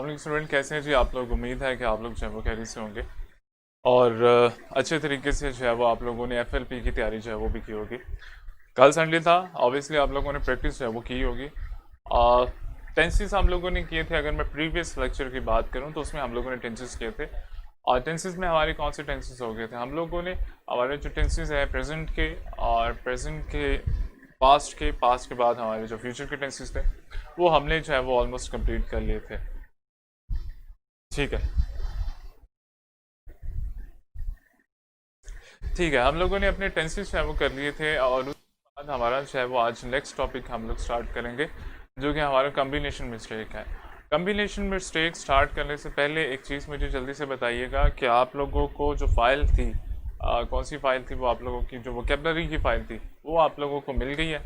अस्सलाम स्टूडेंट, कैसे हैं जी आप लोग। उम्मीद है कि आप लोग जो है वो खैरियत से होंगे और अच्छे तरीके से जो है वो आप लोगों ने एफएलपी की तैयारी जो है वो भी की होगी। कल संडे था, ऑब्वियसली आप लोगों ने प्रैक्टिस जो है वो की होगी। टेंसेस हम लोगों ने किए थे। अगर मैं प्रीवियस लेक्चर की बात करूं तो उसमें हम लोगों ने टेंसेस किए थे। और टेंसेस में हमारे कौन से टेंसेस हो गए थे हम लोगों ने। हमारे जो टेंसेस है प्रेजेंट के और प्रेजेंट के, पास्ट के बाद हमारे जो फ्यूचर के टेंसेस थे वो हमने जो है वो ऑलमोस्ट कंप्लीट कर लिए थे। ठीक है, ठीक है, हम लोगों ने अपने टेंसेस जो है वो कर लिए थे और उसके बाद हमारा जो है वो आज नेक्स्ट टॉपिक हम लोग स्टार्ट करेंगे, जो कि हमारा कम्बिनेशन मिस्टेक है। कम्बिनेशन मिस्टेक स्टार्ट करने से पहले एक चीज़ मुझे जल्दी से बताइएगा कि आप लोगों को जो फाइल थी, कौन सी फाइल थी वो आप लोगों की, जो वोकेबलरी की फाइल थी वो आप लोगों को मिल गई है।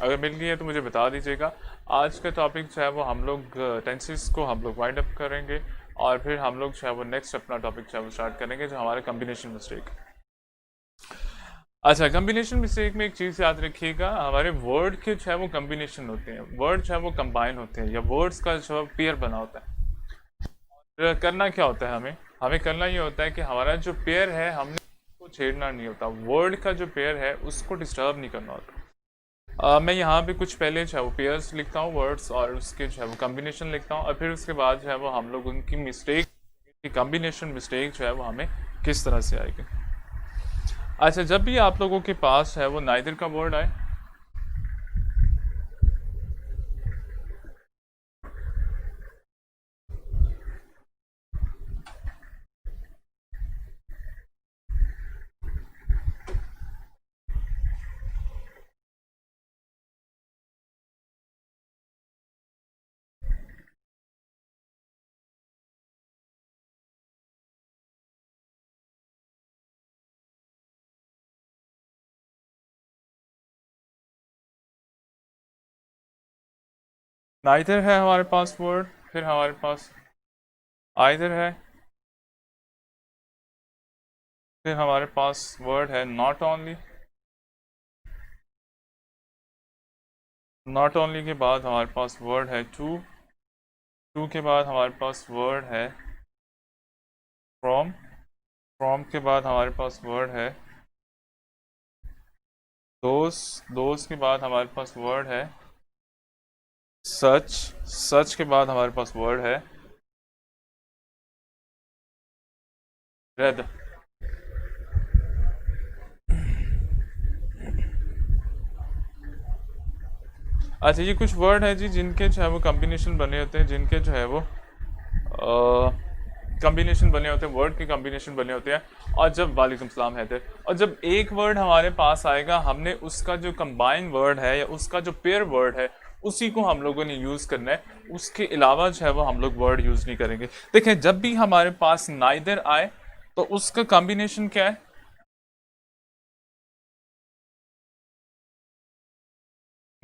अगर मिल गई है तो मुझे बता दीजिएगा। आज का टॉपिक जो है वो हम लोग टेंसेस को हम लोग वाइंड अप करेंगे और फिर हम लोग जो है वो नेक्स्ट अपना टॉपिक जो है वो स्टार्ट करेंगे, जो हमारा कम्बिनेशन मिस्टेक। अच्छा, कम्बिनेशन मिस्टेक में एक चीज़ याद रखिएगा, हमारे वर्ड के जो है वो कम्बिनेशन होते हैं, वर्ड जो है वो कंबाइन होते हैं या वर्ड्स का जो है पेयर बना होता है। तो करना क्या होता है, हमें हमें करना ये होता है कि हमारा जो पेयर है हमने उसको छेड़ना नहीं होता, वर्ड का जो पेयर है उसको डिस्टर्ब नहीं करना होता। मैं यहाँ पे कुछ पहले जो है वो पेयर्स लिखता हूँ, वर्ड्स, और उसके जो है वो कम्बिनेशन लिखता हूँ और फिर उसके बाद जो है वो हम लोग उनकी मिस्टेक की कम्बिनेशन मिस्टेक जो है वो हमें किस तरह से आएगी। अच्छा, जब भी आप लोगों के पास है वो नाइदर का वर्ड आए, नाइदर है हमारे पास वर्ड, फिर हमारे पास आइदर है, फिर हमारे पास वर्ड है नॉट ओनली, नॉट ओनली के बाद हमारे पास वर्ड है टू, टू के बाद हमारे पास वर्ड है फ्रॉम, फ्रॉम के बाद हमारे पास वर्ड है दोस के बाद हमारे पास वर्ड है सच, सच के बाद हमारे पास वर्ड है रेद। अच्छा, ये कुछ वर्ड है जी जिनके जो है वो कम्बिनेशन बने होते हैं, जिनके जो है वो कम्बिनेशन बने होते हैं, वर्ड के कम्बिनेशन बने होते हैं। और जब वालेकुम सलाम है थे, और जब एक वर्ड हमारे पास आएगा हमने उसका जो कंबाइन वर्ड है या उसका जो पेयर वर्ड है उसी को हम लोगों ने यूज़ करना है। उसके अलावा जो है वो हम लोग वर्ड यूज़ नहीं करेंगे। देखें, जब भी हमारे पास नाइदर आए तो उसका कॉम्बिनेशन क्या है।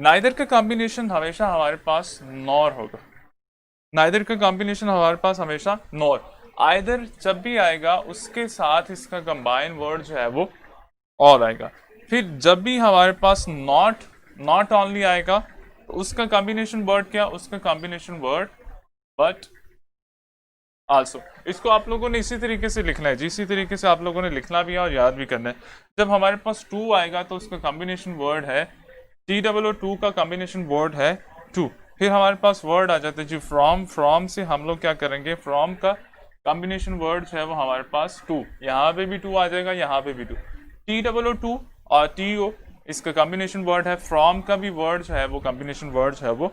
नाइदर का कॉम्बिनेशन हमेशा हमारे पास नॉर होगा, नाइदर का कॉम्बिनेशन हमारे पास हमेशा नॉर। आइदर जब भी आएगा उसके साथ इसका कंबाइन वर्ड जो है वो और आएगा। फिर जब भी हमारे पास नॉट, नॉट ओनली आएगा तो उसका कॉम्बिनेशन वर्ड क्या, उसका कॉम्बिनेशन वर्ड बट आल्सो। इसको आप लोगों ने इसी तरीके से लिखना है, जिसी तरीके से आप लोगों ने लिखना भी है और याद भी करना है। जब हमारे पास टू आएगा तो उसका कॉम्बिनेशन वर्ड है TOO, का कॉम्बिनेशन वर्ड है टू। फिर हमारे पास वर्ड आ जाता है जी फ्रॉम, फ्रॉम से हम लोग क्या करेंगे, फ्रॉम का कॉम्बिनेशन वर्ड जो है वो हमारे पास टू, यहाँ पे भी टू आ जाएगा, यहाँ पे भी टू। TOO और TO, इसका कॉम्बिनेशन वर्ड है। फ्रॉम का भी वर्ड जो है वो कॉम्बिनेशन वर्ड जो है वो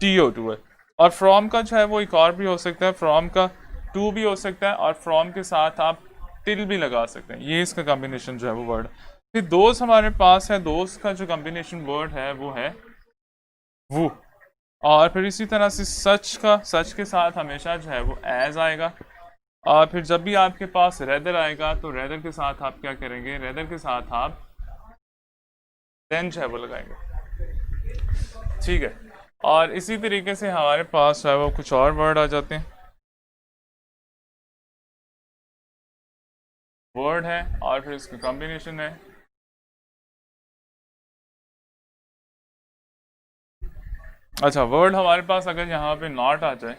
TO2 है। और फ्रॉम का जो है वो एक और भी हो सकता है, फ्रॉम का टू भी हो सकता है और फ्रॉम के साथ आप टिल भी लगा सकते हैं, ये इसका कॉम्बिनेशन जो है वो वर्ड। फिर दोस्त हमारे पास है, दोस्त का जो कॉम्बिनेशन वर्ड है वो है वो। और फिर इसी तरह से सच का, सच के साथ हमेशा जो है वो एज आएगा। और फिर जब भी आपके पास रेदर आएगा तो रेदर के साथ आप क्या करेंगे, रेदर के साथ आप देन जो है वो लगाएंगे। ठीक है, और इसी तरीके से हमारे पास जो है वो कुछ और वर्ड आ जाते हैं, वर्ड है और फिर इसका कॉम्बिनेशन है अच्छा, वर्ड हमारे पास अगर यहाँ पे नॉट आ जाए,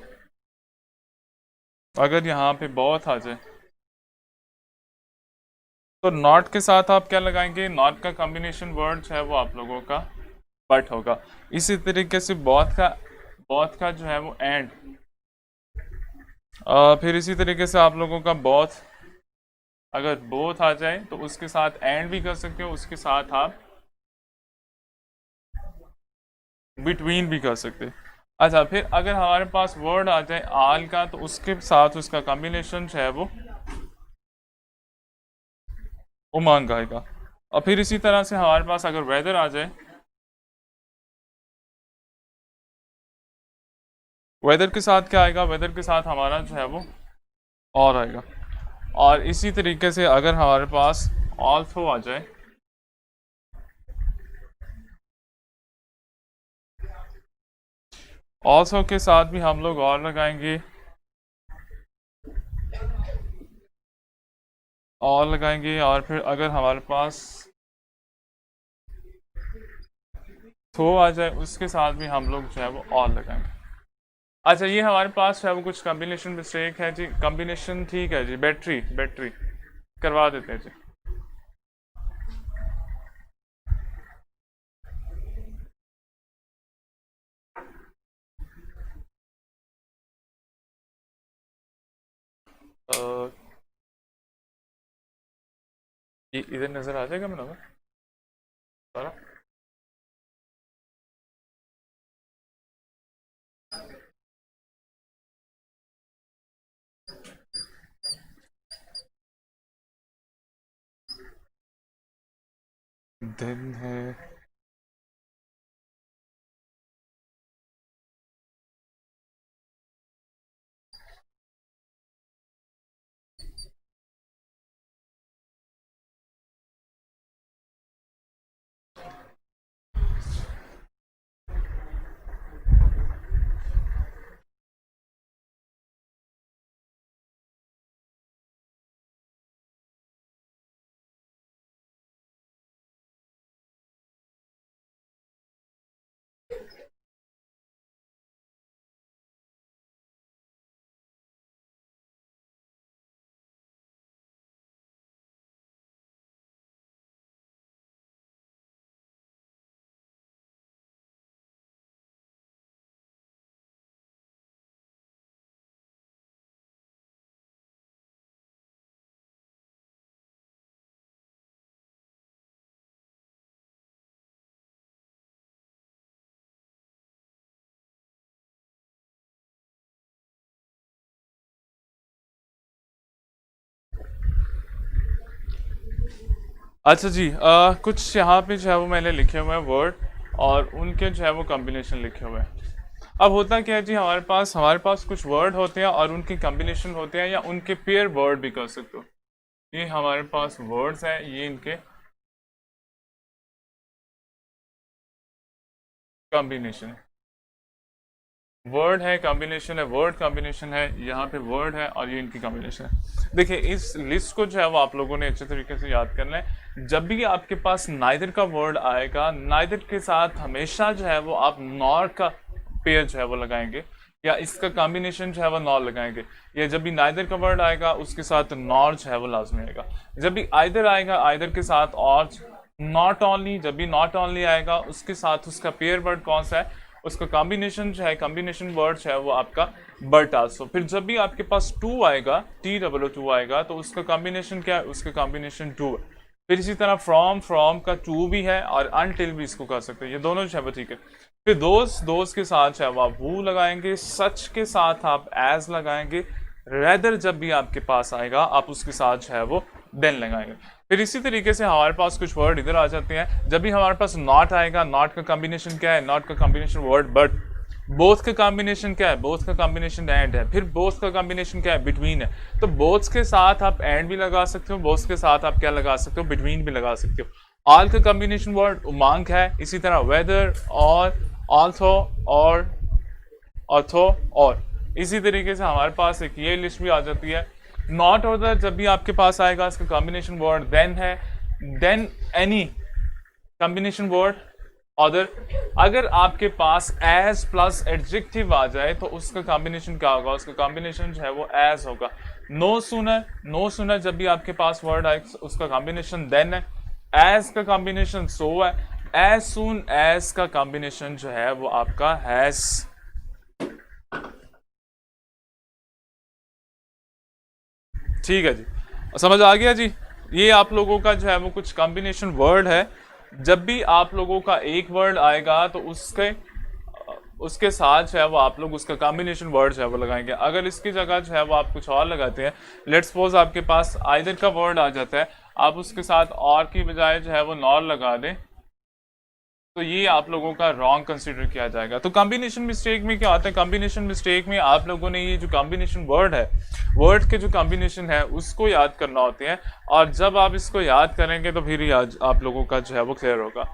अगर यहाँ पे बोथ आ जाए, तो नॉट के साथ आप क्या लगाएंगे, नॉट का कॉम्बिनेशन वर्ड जो है वो आप लोगों का बट होगा। इसी तरीके से बोथ का जो है वो एंड, फिर इसी तरीके से आप लोगों का बोथ, अगर बोथ आ जाए तो उसके साथ एंड भी कर सकते हो, उसके साथ आप बिटवीन भी कर सकते हैं। अच्छा, फिर अगर हमारे पास वर्ड आ जाए आल का, तो उसके साथ उसका कॉम्बिनेशन जो है वो उमंग आएगा। और फिर इसी तरह से हमारे पास अगर वेदर आ जाए, वेदर के साथ क्या आएगा, वेदर के साथ हमारा जो है वो और आएगा। और इसी तरीके से अगर हमारे पास ऑल्सो आ जाए, ऑल्सो के साथ भी हम लोग और लगाएंगे, और लगाएंगे। और फिर अगर हमारे पास थो आ जाए, उसके साथ भी हम लोग जो है वो और लगाएंगे। अच्छा, ये हमारे पास है वो कुछ कॉम्बिनेशन मिस्टेक है जी, कॉम्बिनेशन ठीक है जी, बैटरी बैटरी करवा देते हैं जी। अ, ये इधर नजर आ जाएगा मेरा सारा। दिन है, अच्छा जी, कुछ यहाँ पे जो है वो मैंने लिखे हुए हैं वर्ड, और उनके जो है वो कॉम्बिनेशन लिखे हुए हैं। अब होता क्या है जी, हमारे पास कुछ वर्ड होते हैं और उनके कॉम्बिनेशन होते हैं, या उनके पेयर वर्ड भी कर सकते हो। ये हमारे पास वर्ड्स हैं, ये इनके कॉम्बिनेशन है, वर्ड है कॉम्बिनेशन है, वर्ड कॉम्बिनेशन है, यहाँ पे वर्ड है और ये इनकी कॉम्बिनेशन है। देखिए, इस लिस्ट को जो है वो आप लोगों ने अच्छे तरीके से याद करना है। जब भी आपके पास नाइदर का वर्ड आएगा, नाइदर के साथ हमेशा जो है वो आप नॉर का पेयर जो है वो लगाएंगे, या इसका कॉम्बिनेशन जो है वो नॉर लगाएंगे। या जब भी नाइदर का वर्ड आएगा उसके साथ नॉर जो है वो लाजमी आएगा। जब भी आइदर आएगा, आइदर के साथ और नॉट ओनली, जब भी नॉट ओनली आएगा उसके साथ उसका पेयर वर्ड कौन सा है, उसका कॉम्बिनेशन जो है, कॉम्बिनेशन वर्ड है वो आपका बट आल्सो। फिर जब भी आपके पास टू आएगा, TOO आएगा, तो उसका कॉम्बिनेशन क्या है, उसका कॉम्बिनेशन टू है। फिर इसी तरह फ्रॉम का टू भी है, और अनटिल भी इसको कर सकते हैं, ये दोनों जो है वो ठीक है। फिर दोस्त के साथ जो है वो आप वो लगाएंगे, सच के साथ आप एज लगाएंगे, रेदर जब भी आपके पास आएगा आप उसके साथ जो है वो देन लगाएंगे। फिर इसी तरीके से हमारे पास कुछ वर्ड इधर आ जाते हैं। जब भी हमारे पास नॉट आएगा, नॉट का कॉम्बिनेशन क्या है, नॉट का कॉम्बिनेशन वर्ड बट। बोथ का कॉम्बिनेशन क्या है, बोथ का कॉम्बिनेशन एंड है। फिर बोथ का कॉम्बिनेशन क्या है, बिटवीन है। तो बोथ के साथ आप एंड भी लगा सकते हो, बोथ के साथ आप क्या लगा सकते हो, बिटवीन भी लगा सकते हो। ऑल का कॉम्बिनेशन वर्ड उमंग है। इसी तरह वेदर और ऑल्सो और अथो और। इसी तरीके से हमारे पास एक ये लिस्ट भी आ जाती है। नॉट होता है जब भी आपके पास आएगा, इसका कॉम्बिनेशन वर्ड देन है। Then any combination word other, अगर आपके पास एज प्लस एडजेक्टिव आ जाए तो उसका कॉम्बिनेशन क्या होगा, उसका कॉम्बिनेशन जो है वो एज होगा। नो सूनर, नो सूनर जब भी आपके पास वर्ड आए उसका कॉम्बिनेशन देन है। एज का कॉम्बिनेशन सो है। एज सून एज का कॉम्बिनेशन जो है वो आपका हैज। ठीक है जी, समझ आ गया जी। ये आप लोगों का जो है वो कुछ कॉम्बिनेशन वर्ड है। जब भी आप लोगों का एक वर्ड आएगा तो उसके उसके साथ जो है वो आप लोग उसका कॉम्बिनेशन वर्ड जो है वो लगाएंगे। अगर इसकी जगह जो है वो आप कुछ और लगाते हैं, लेट्स सपोज आपके पास आइदर का वर्ड आ जाता है, आप उसके साथ और की बजाय जो है वो नॉर लगा दें, तो ये आप लोगों का रॉन्ग कंसीडर किया जाएगा। तो कॉम्बिनेशन मिस्टेक में क्या होता है, कॉम्बिनेशन मिस्टेक में आप लोगों ने ये जो कॉम्बिनेशन वर्ड है, वर्ड के जो कॉम्बिनेशन है उसको याद करना होते हैं, और जब आप इसको याद करेंगे तो फिर ही आज आप लोगों का जो है वो क्लियर होगा।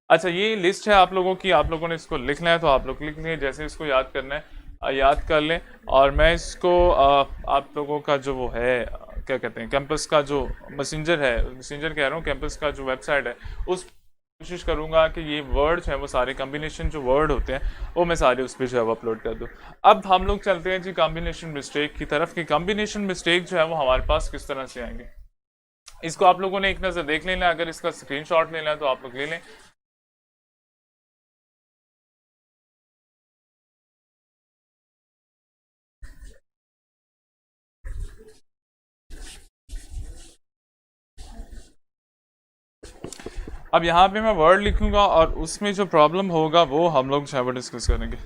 अच्छा, ये लिस्ट है आप लोगों की, आप लोगों ने इसको लिखना है तो आप लोग लिख लें, जैसे इसको याद करना है याद कर लें। और मैं इसको आप लोगों का जो वो है क्या कहते हैं, कैंपस का जो मैसेंजर है, मैसेंजर कह रहा हूँ, कैंपस का जो वेबसाइट है, उस कोशिश करूंगा कि ये वर्ड्स हैं वो सारे कॉम्बिनेशन जो वर्ड होते हैं वो मैं सारे उस पर जो है वो अपलोड कर दूँ। अब हम लोग चलते हैं जी कॉम्बिनेशन मिस्टेक की तरफ, कि कॉम्बिनेशन मिस्टेक जो है वो हमारे पास किस तरह से आएंगे। इसको आप लोगों ने एक नज़र देख लेना, अगर इसका स्क्रीनशॉट लेना है तो आप लोग ले लें। अब यहाँ पे मैं वर्ड लिखूंगा और उसमें जो प्रॉब्लम होगा वो हम लोग जो है वो डिस्कस करेंगे।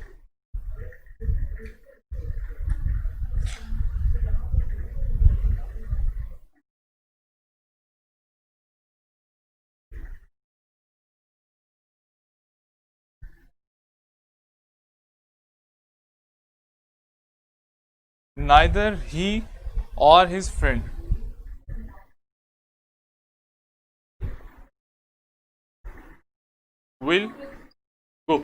Neither he or his friend will go।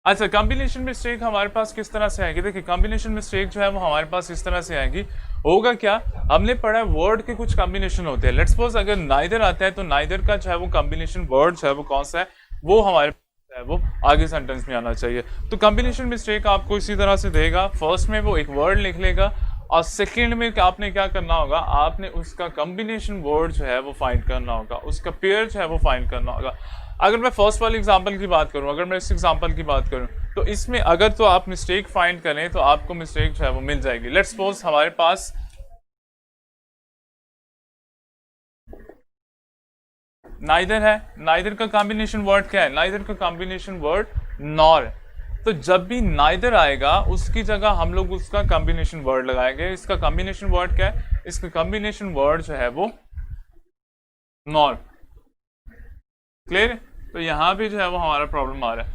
अच्छा, कॉम्बिनेशन मिस्टेक हमारे पास किस तरह से आएगी, देखिए कॉम्बिनेशन मिस्टेक जो है वो हमारे पास इस तरह से आएगी। होगा क्या, हमने पढ़ा है वर्ड के कुछ कॉम्बिनेशन होते हैं। लेट्स सपोज अगर नाइदर आता है तो नाइदर का जो है वो कॉम्बिनेशन वर्ड जो है वो कौन सा है, वो हमारे पास है वो आगे सेंटेंस में आना चाहिए। तो कॉम्बिनेशन मिस्टेक आपको इसी तरह से देगा, फर्स्ट में वो एक वर्ड लिख लेगा और सेकंड में आपने क्या करना होगा, आपने उसका कॉम्बिनेशन वर्ड जो है वो फाइंड करना होगा, उसका पेयर जो है वो फाइंड करना होगा। अगर मैं फर्स्ट वाली एग्जांपल की बात करूं, अगर मैं इस एग्जांपल की बात करूं, तो इसमें अगर तो आप मिस्टेक फाइंड करें तो आपको मिस्टेक जो है वो मिल जाएगी। लेट्स सपोज हमारे पास नाइदर है, नाइदर का कॉम्बिनेशन वर्ड क्या है, नाइदर का कॉम्बिनेशन वर्ड नॉर है। तो जब भी नाइदर आएगा उसकी जगह हम लोग उसका कॉम्बिनेशन वर्ड लगाएंगे। इसका कॉम्बिनेशन वर्ड क्या है, इसका कॉम्बिनेशन वर्ड जो है वो नॉर। क्लियर। तो यहाँ पे जो है वो हमारा प्रॉब्लम आ रहा है।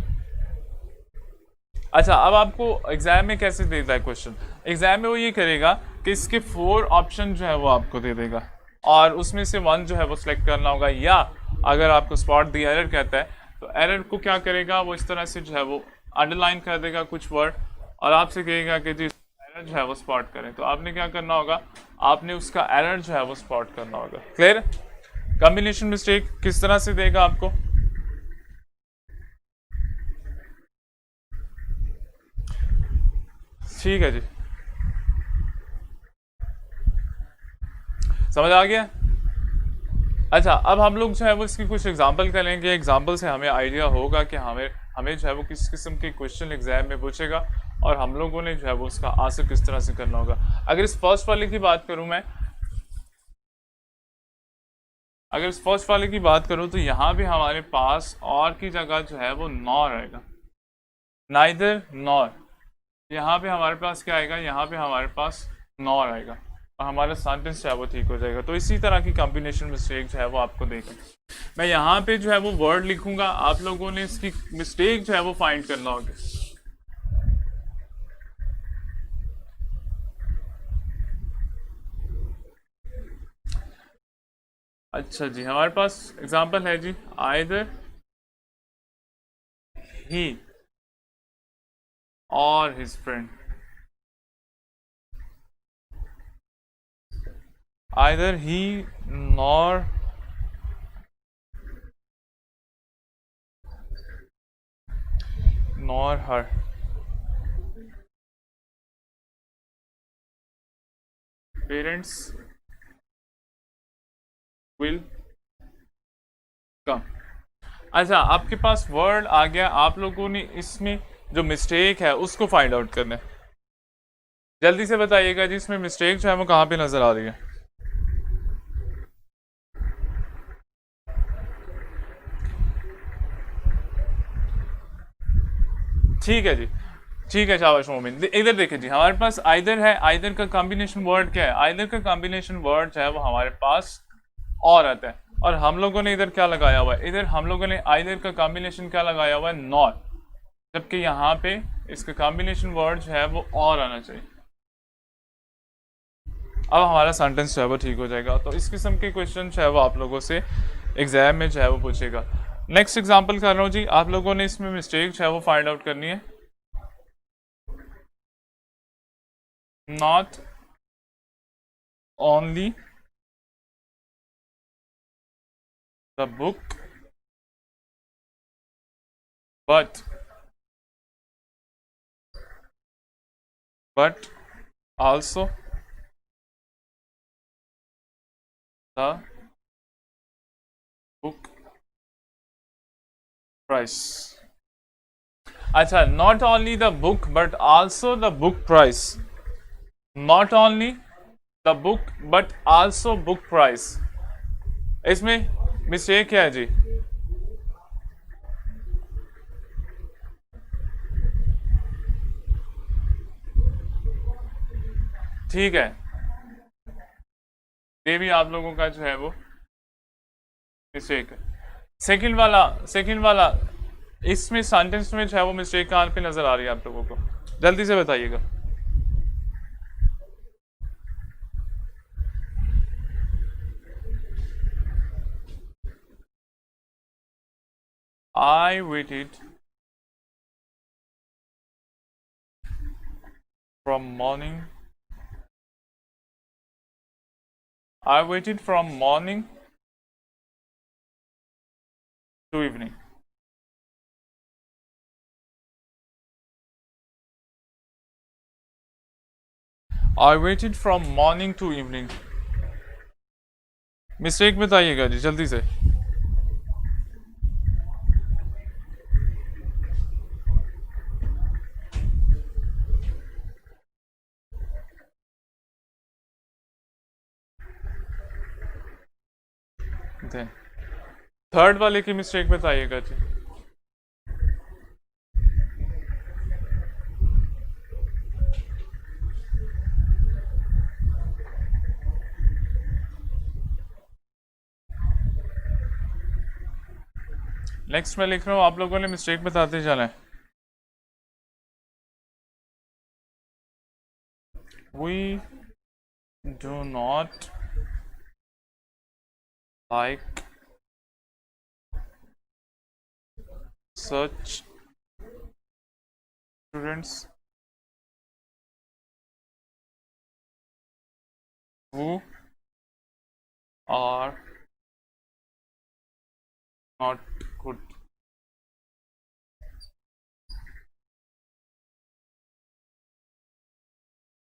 अच्छा, अब आपको एग्जाम में कैसे देता है क्वेश्चन, एग्जाम में वो ये करेगा कि इसके 4 ऑप्शन जो है वो आपको दे देगा और उसमें से 1 जो है वो सिलेक्ट करना होगा, या अगर आपको स्पॉट दी एरर कहता है तो एरर को क्या करेगा, वो इस तरह से जो है वो अंडरलाइन कर देगा कुछ वर्ड और आपसे कहेगा कि जी एरर जो है वो स्पॉट करें। तो आपने क्या करना होगा, आपने उसका एरर जो है वो स्पॉट करना होगा। क्लियर। कॉम्बिनेशन मिस्टेक किस तरह से देगा आपको, ठीक है जी, समझ आ गया। अच्छा, अब हम लोग जो है वो इसकी कुछ एग्जांपल करेंगे, एग्जांपल से हमें आइडिया होगा कि हमें हमें जो है वो किस किस्म के क्वेश्चन एग्जाम में पूछेगा और हम लोगों ने जो है वो उसका आंसर किस तरह से करना होगा। अगर इस फर्स्ट वाले की बात करूं मैं, अगर इस फर्स्ट वाले की बात करूं तो यहाँ पे हमारे पास और की जगह जो है वो नॉर आएगा, नाइदर नॉर। यहाँ पे हमारे पास क्या आएगा, यहाँ पे हमारे पास नॉर आएगा और हमारा सेंटेंस जो है वो ठीक हो जाएगा। तो इसी तरह की कॉम्बिनेशन मिस्टेक जो है वो आपको देखी। मैं यहाँ पे जो है वो वर्ड लिखूंगा, आप लोगों ने इसकी मिस्टेक जो है वो फाइंड करना होगा। अच्छा जी, हमारे पास एग्जांपल है जी, आइदर ही और his friend, either he nor nor her. Parents will come. अच्छा, आपके पास वर्ड आ गया, आप लोगों ने इसमें जो मिस्टेक है उसको फाइंड आउट करना है। जल्दी से बताइएगा जी, इसमें मिस्टेक जो है वो कहाँ पे नजर आ रही है। ठीक है जी, ठीक है, शाबाश मोमिन। इधर देखिए जी, हमारे पास आइदर है, आइदर का कॉम्बिनेशन वर्ड क्या है, आइदर का कॉम्बिनेशन वर्ड जो है वो हमारे पास और आता है, और हम लोगों ने इधर क्या लगाया हुआ है, इधर हम लोगों ने आइदर का कॉम्बिनेशन क्या लगाया हुआ है, नॉट, जबकि यहाँ पे इसका कॉम्बिनेशन वर्ड जो है वो और आना चाहिए। अब हमारा सेंटेंस जो है वो ठीक हो जाएगा। तो इस किस्म के क्वेश्चन जो है वो आप लोगों से एग्जाम में जो है वो पूछेगा। नेक्स्ट एग्जांपल कर रहा हूँ जी, आप लोगों ने इसमें मिस्टेक जो है वो फाइंड आउट करनी है। Not only the book but also the book price. अच्छा, not only the book but also the book price. Not only the book but also book price. इसमें मिस्टेक क्या है जी? ठीक है, ये भी आप लोगों का जो है वो मिस्टेक है। सेकंड वाला इसमें सेंटेंस में जो है वो मिस्टेक कहाँ पे नजर आ रही है आप लोगों को, जल्दी से बताइएगा। I waited from morning to evening. I waited from morning to evening. Mistake बताइएगा जी जल्दी से। थर्ड वाले की मिस्टेक बताइएगा जी। नेक्स्ट मैं लिख रहा हूँ, आप लोगों ने मिस्टेक बताते जाना है। We do not like such students who are not good.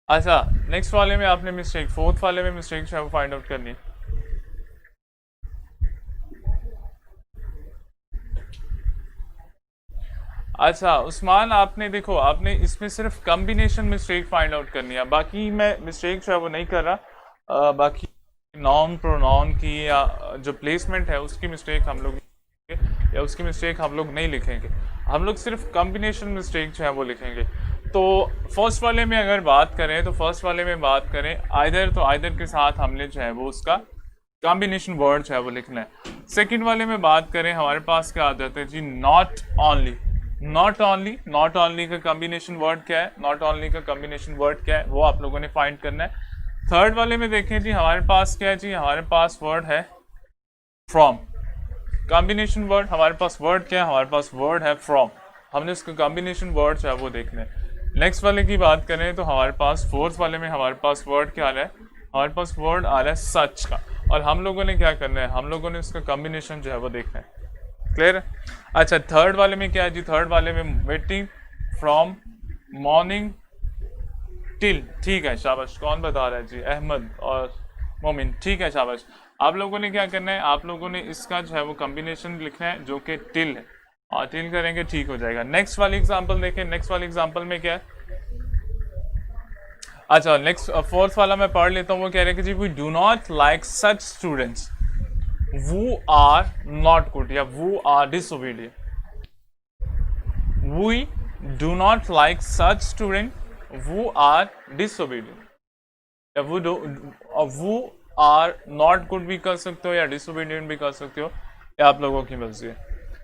अच्छा, नेक्स्ट वाले में आपने मिस्टेक, फोर्थ वाले में मिस्टेक जो है वो फाइंड आउट करनी है। अच्छा उस्मान, आपने देखो, आपने इसमें सिर्फ कॉम्बिनेशन मिस्टेक फाइंड आउट करनी है, बाकी मैं मिस्टेक जो है वो नहीं कर रहा। बाकी नाउन प्रोनाउन की या जो प्लेसमेंट है उसकी मिस्टेक हम लोग या उसकी मिस्टेक हम लोग नहीं लिखेंगे, हम लोग सिर्फ कॉम्बिनेशन मिस्टेक जो है वो लिखेंगे। तो फर्स्ट वाले में अगर बात करें, तो फर्स्ट वाले में बात करें आइदर, तो आइदर के साथ हमने जो है वो उसका कॉम्बिनेशन वर्ड जो है वो लिखना है। सेकंड वाले में बात करें, हमारे पास क्या आ जाता है जी, नॉट ओनली। नॉट ओनली का कॉम्बिनेशन वर्ड क्या है, नॉट ओनली का कॉम्बिनेशन वर्ड क्या है, वो आप लोगों ने फाइंड करना है। थर्ड वाले में देखें जी, हमारे पास क्या है जी, हमारे पास वर्ड है फ्रॉम। कॉम्बिनेशन वर्ड हमारे पास वर्ड क्या है, हमारे पास वर्ड है फ्रॉम, हमने उसका कॉम्बिनेशन वर्ड जो है वो देखना है। नेक्स्ट वाले की बात करें तो हमारे पास फोर्थ वाले में हमारे पास वर्ड क्या आ रहा है, हमारे पास वर्ड आ रहा है सच का, और हम लोगों ने क्या करना है, हम लोगों ने उसका कॉम्बिनेशन जो है वो देखना है। क्लियर है? अच्छा, थर्ड वाले में क्या है जी? थर्ड वाले में वेटिंग फ्रॉम मॉर्निंग टिल। ठीक है, शाबाश। कौन बता रहा है जी? अहमद और मोमिन। ठीक है, शाबाश। आप लोगों ने क्या करना है, आप लोगों ने इसका जो है वो कॉम्बिनेशन लिखना है जो कि टिल है, और टिल करेंगे ठीक हो जाएगा। नेक्स्ट वाली एग्जांपल देखें। नेक्स्ट वाली एग्जांपल में क्या है? अच्छा, नेक्स्ट फोर्थ वाला मैं पढ़ लेता हूँ। वो कह रहे हैं कि जी we do not like such students who are not good या who are disobedient. We do not like such students who are disobedient या who are not good भी कर सकते हो या disobedient भी कर सकते हो, या आप लोगों की मर्जी है।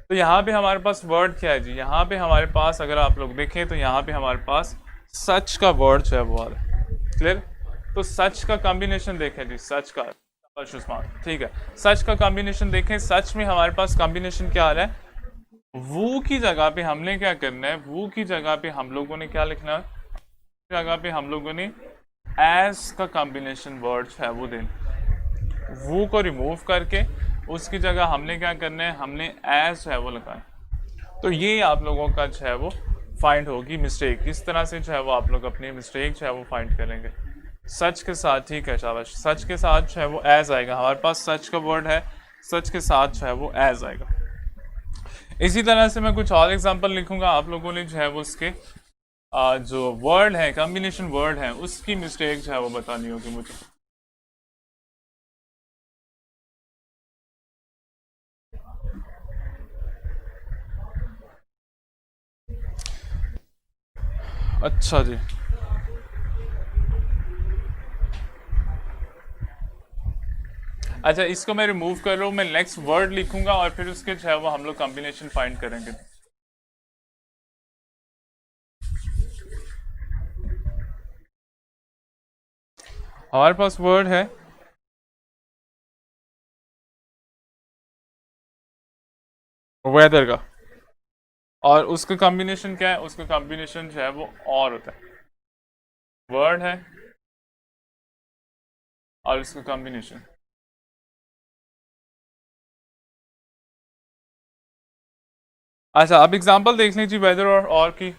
तो यहाँ पे हमारे पास वर्ड क्या है जी? यहाँ पे हमारे पास अगर आप लोग देखें तो यहाँ पे हमारे पास सच का वर्ड जो है वो आ रहा है। क्लियर? तो सच का कॉम्बिनेशन देखें जी, सच का, ठीक है, सच का कॉम्बिनेशन देखें। सच में हमारे पास कॉम्बिनेशन क्या आ रहा है? वो की जगह पे हमने क्या करना है, वो की जगह पे हम लोगों ने क्या लिखना है, जगह पे हम लोगों ने एज का कॉम्बिनेशन वर्ड है वो देना। वो को रिमूव करके उसकी जगह हमने क्या करना है, हमने एज है वो लगाना। तो ये आप लोगों का जो है वो फाइंड होगी मिस्टेक। इस तरह से जो है वो आप लोग अपनी मिस्टेक जो है वो फाइंड करेंगे सच के साथ। ठीक है, शाबाश। सच के साथ जो है वो एज आएगा। हमारे पास सच का वर्ड है, सच के साथ जो है वो एज आएगा। इसी तरह से मैं कुछ और एग्जांपल लिखूंगा। आप लोगों ने जो है वो उसके जो वर्ड है, कॉम्बिनेशन वर्ड है, उसकी मिस्टेक जो है वो बतानी होगी मुझे। अच्छा जी, अच्छा, इसको मैं रिमूव कर रहा हूँ। मैं नेक्स्ट वर्ड लिखूंगा और फिर उसके जो है वो हम लोग कॉम्बिनेशन फाइंड करेंगे। हमारे पास वर्ड है वेदर का, और उसका कॉम्बिनेशन क्या है? उसका कॉम्बिनेशन जो है वो और होता है। वर्ड है और उसका कॉम्बिनेशन। अच्छा, अब एग्जांपल देख लीजिए वेदर और की।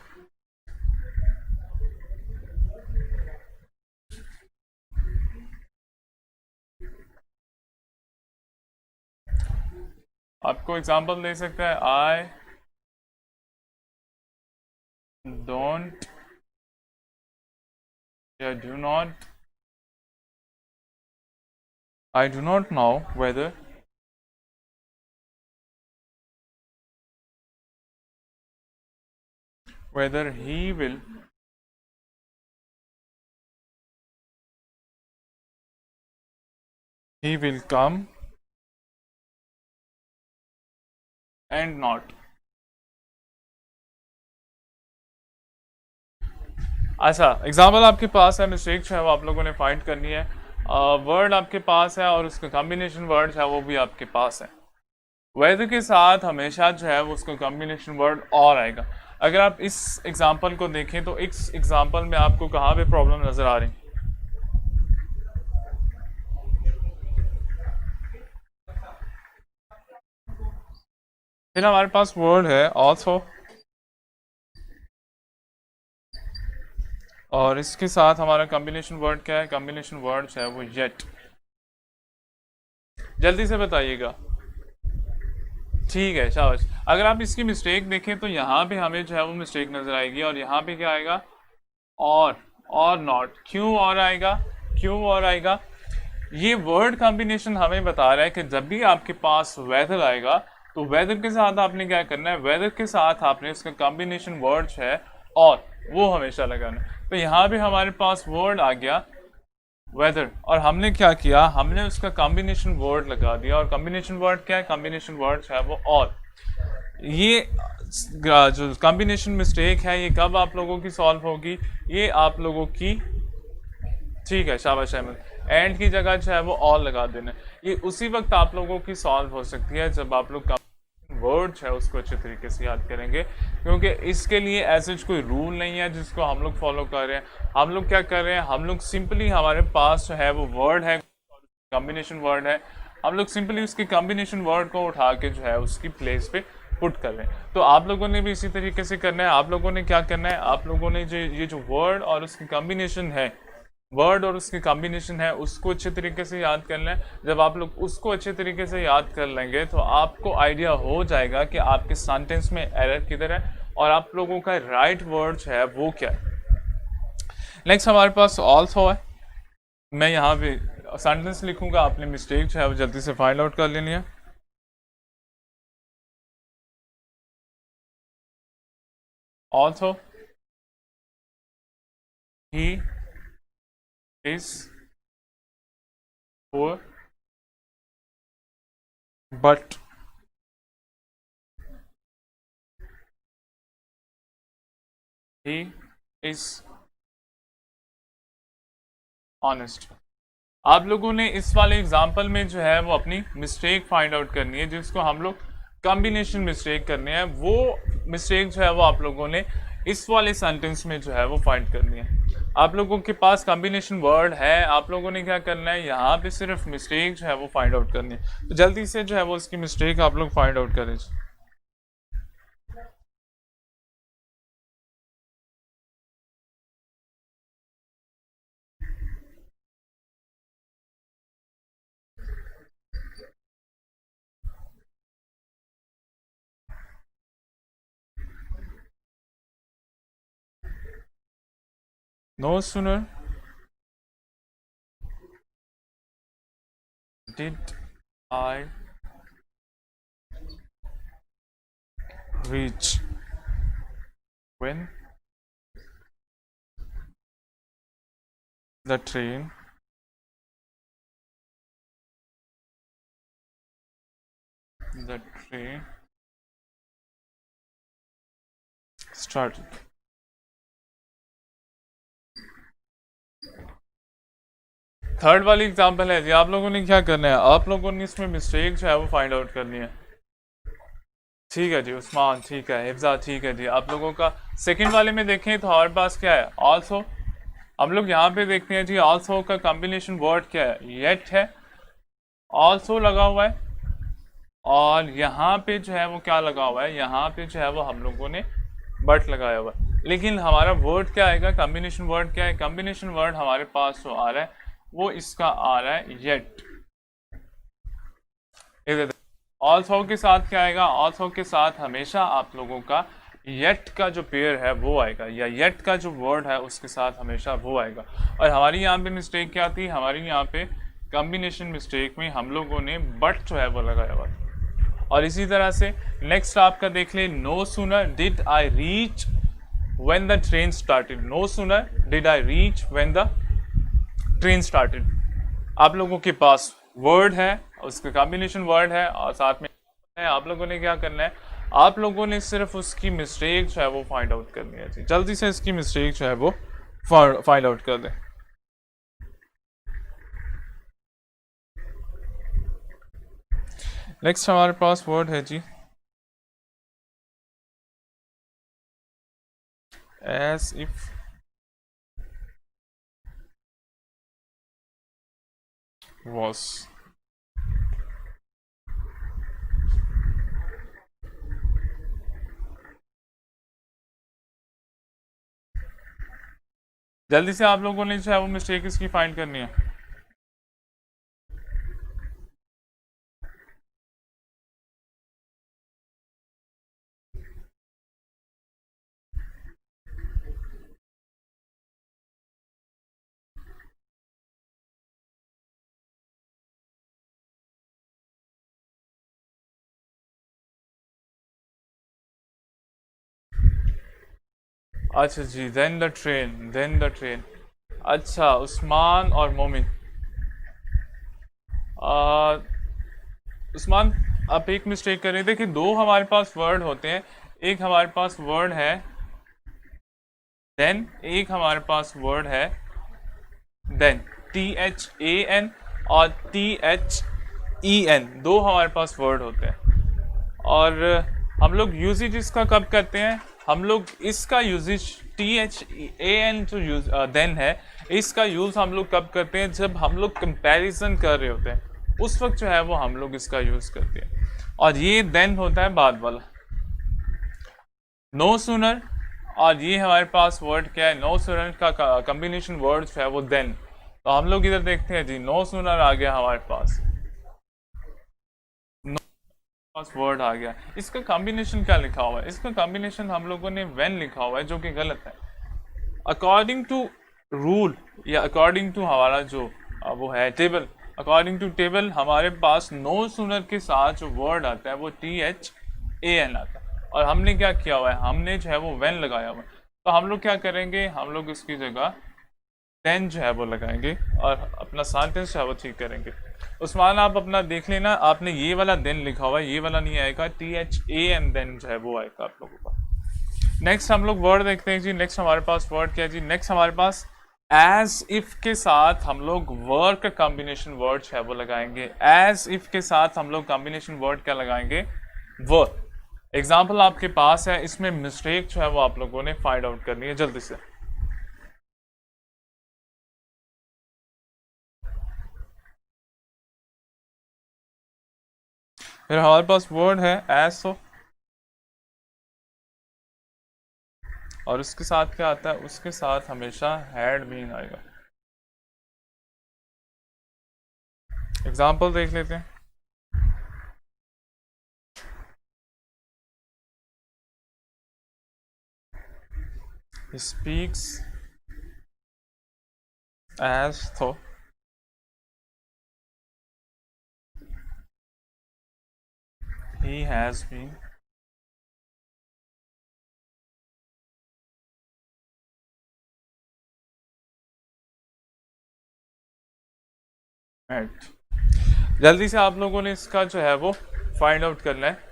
आपको एग्जांपल दे सकता है, आई डोंट या do not, I do not know whether whether he will come and not। अच्छा, एग्जाम्पल आपके पास है, मिस्टेक जो है वो आप लोगों ने फाइंड करनी है। वर्ड आपके पास है और उसका कॉम्बिनेशन वर्ड है वो भी आपके पास है। वेदर के साथ हमेशा जो है वो उसका कॉम्बिनेशन वर्ड और आएगा। अगर आप इस एग्जाम्पल को देखें तो इस एग्जाम्पल में आपको कहाँ पे प्रॉब्लम नजर आ रही? फिर हमारे पास वर्ड है ऑल्सो, और इसके साथ हमारा कॉम्बिनेशन वर्ड क्या है? कॉम्बिनेशन वर्ड है वो येट। जल्दी से बताइएगा। ठीक है, शाबाश। अगर आप इसकी मिस्टेक देखें तो यहाँ पे हमें जो है वो मिस्टेक नजर आएगी, और यहाँ पे क्या आएगा? और नॉट। क्यों और आएगा? क्यों और आएगा? ये वर्ड कॉम्बिनेशन हमें बता रहा है कि जब भी आपके पास वेदर आएगा तो वेदर के साथ आपने क्या करना है? वेदर के साथ आपने उसका कॉम्बिनेशन वर्ड है और वो हमेशा लगाना है। तो यहाँ पे हमारे पास वर्ड आ गया वेदर, और हमने क्या किया? हमने उसका कॉम्बिनेशन वर्ड लगा दिया। और कॉम्बिनेशन वर्ड क्या है? कॉम्बिनेशन वर्ड है वो और। ये जो कॉम्बिनेशन मिस्टेक है ये कब आप लोगों की सॉल्व होगी? ये आप लोगों की, ठीक है, शाबाश अहमद, एंड की जगह जो है वो ऑल लगा देना। ये उसी वक्त आप लोगों की सॉल्व हो सकती है जब आप लोग वर्ड है उसको अच्छे तरीके से याद करेंगे, क्योंकि इसके लिए ऐसे कोई रूल नहीं है जिसको हम लोग फॉलो कर रहे हैं। हम लोग क्या कर रहे हैं? हम लोग सिंपली, हमारे पास जो है वो वर्ड है, कॉम्बिनेशन वर्ड है, हम लोग सिंपली उसके कॉम्बिनेशन वर्ड को उठा के जो है उसकी प्लेस पे पुट कर रहे हैं। तो आप लोगों ने भी इसी तरीके से करना है। आप लोगों ने क्या करना है, आप लोगों ने जो ये जो वर्ड और उसकी कॉम्बिनेशन है, वर्ड और उसकी कॉम्बिनेशन है, उसको अच्छे तरीके से याद करना है। जब आप लोग उसको अच्छे तरीके से याद कर लेंगे तो आपको आइडिया हो जाएगा कि आपके सेंटेंस में एरर किधर है और आप लोगों का राइट वर्ड जो है वो क्या है। नेक्स्ट हमारे पास ऑल्सो है। मैं यहाँ पे सेंटेंस लिखूंगा, आपने मिस्टेक जो है वो जल्दी से फाइंड आउट कर लेनी है। Also he is poor but he is honest। आप लोगों ने इस वाले एग्जाम्पल में जो है वो अपनी मिस्टेक फाइंड आउट करनी है, जिसको हम लोग कॉम्बिनेशन मिस्टेक करने हैं। वो मिस्टेक जो है वो आप लोगों ने इस वाले सेंटेंस में जो है वो फाइंड करनी है। आप लोगों के पास कॉम्बिनेशन वर्ड है, आप लोगों ने क्या करना है, यहाँ पे सिर्फ मिस्टेक जो है वो फाइंड आउट करनी है। तो जल्दी से जो है वो उसकी मिस्टेक आप लोग फाइंड आउट करें। No sooner did I reach when the train started। Third वाली एग्जांपल है जी, आप लोगों ने क्या करना है, आप लोगों ने इसमें मिस्टेक जो है वो फाइंड आउट करनी है। ठीक है जी उस्मान, ठीक है हिफ्जा, ठीक है जी। आप लोगों का सेकंड वाले में देखें तो हमारे पास क्या है, ऑल्सो। हम लोग यहाँ पे देखते हैं जी, ऑल्सो का कॉम्बिनेशन वर्ड क्या है, येट है, ऑल्सो लगा हुआ है, और यहाँ पे जो है वो क्या लगा हुआ है, यहाँ पे जो है वो हम लोगों ने बट लगाया हुआ है। लेकिन हमारा वर्ड क्या आएगा, कॉम्बिनेशन वर्ड क्या है, कॉम्बिनेशन वर्ड हमारे पास जो आ रहा है वो इसका आ रहा है येट। इधर ऑल्सो के साथ क्या आएगा, ऑल्सो के साथ हमेशा आप लोगों का येट का जो पेयर है वो आएगा, या येट का जो वर्ड है उसके साथ हमेशा वो आएगा। और हमारी यहाँ पे मिस्टेक क्या थी, हमारी यहाँ पे कॉम्बिनेशन मिस्टेक में हम लोगों ने बट जो है वो लगाया हुआ। और इसी तरह से नेक्स्ट आपका देख ले, no sooner did I reach when the train started. No sooner did I reach when the train started. आप लोगों के पास वर्ड है, उसका कॉम्बिनेशन वर्ड है और साथ में है। आप लोगों ने क्या करना है, आप लोगों ने सिर्फ उसकी मिस्टेक जो है वो फाइंड आउट करनी है। जल्दी से इसकी मिस्टेक जो है वो फाइंड आउट कर दें। नेक्स्ट हमारे पास वर्ड है जी as if was। जल्दी से आप लोगों ने जो है वो मिस्टेक इसकी फाइंड करनी है। अच्छा जी, देन द ट्रेन। अच्छा उस्मान और मोमिन, उस्मान आप एक मिस्टेक कर रहे थे कि दो हमारे पास वर्ड होते हैं, एक हमारे पास वर्ड है देन, एक हमारे पास वर्ड है देन, THAN और THEN, दो हमारे पास वर्ड होते हैं। और हम लोग यूजेज इसका कब करते हैं, हम लोग इसका यूजेज THAN जो यूज देन है, इसका यूज हम लोग कब करते हैं, जब हम लोग कंपैरिजन कर रहे होते हैं। उस वक्त जो है वो हम लोग इसका यूज़ करते हैं। और ये देन होता है बाद वाला, नो सूनर। और ये हमारे पास वर्ड क्या है, नो सूनर का कॉम्बिनेशन वर्ड जो है वो देन। तो हम लोग इधर देखते हैं जी, नो सूनर आ गया हमारे पास, पास वर्ड आ गया। इसका कॉम्बिनेशन क्या लिखा हुआ है, इसका कॉम्बिनेशन हम लोगों ने व्हेन लिखा हुआ है, जो कि गलत है। अकॉर्डिंग टू रूल या अकॉर्डिंग टू हमारा जो वो है टेबल, अकॉर्डिंग टू टेबल हमारे पास नो सूनर के साथ जो वर्ड आता है वो THAN आता है। और हमने क्या किया हुआ है, हमने जो है वो व्हेन लगाया हुआ है। तो हम लोग क्या करेंगे, हम लोग इसकी जगह देन जो है वो लगाएंगे और अपना सेंटेंस जो है वो ठीक करेंगे। उस्मान आप अपना देख लेना, आपने ये वाला देन लिखा हुआ है, ये वाला नहीं आएगा, THAN देन जो है वो आएगा आप लोगों का। नेक्स्ट हम लोग वर्ड देखते हैं जी। नेक्स्ट हमारे पास वर्ड क्या है जी, नेक्स्ट हमारे पास एज इफ के साथ हम लोग वर्ड का कॉम्बिनेशन वर्ड है वो लगाएंगे। एज इफ के साथ हम लोग कॉम्बिनेशन वर्ड क्या लगाएंगे, वर्ड। एग्जाम्पल आपके पास है, इसमें मिस्टेक जो है वो आप लोगों ने फाइंड आउट करनी है जल्दी से। फिर हमारे पास वर्ड है एज, तो और उसके साथ क्या आता है, उसके साथ हमेशा हैड बीन आएगा। एग्जाम्पल देख लेते हैं। He speaks as though he has been met। जल्दी से आप लोगों ने इसका जो है वो फाइंड आउट करना है।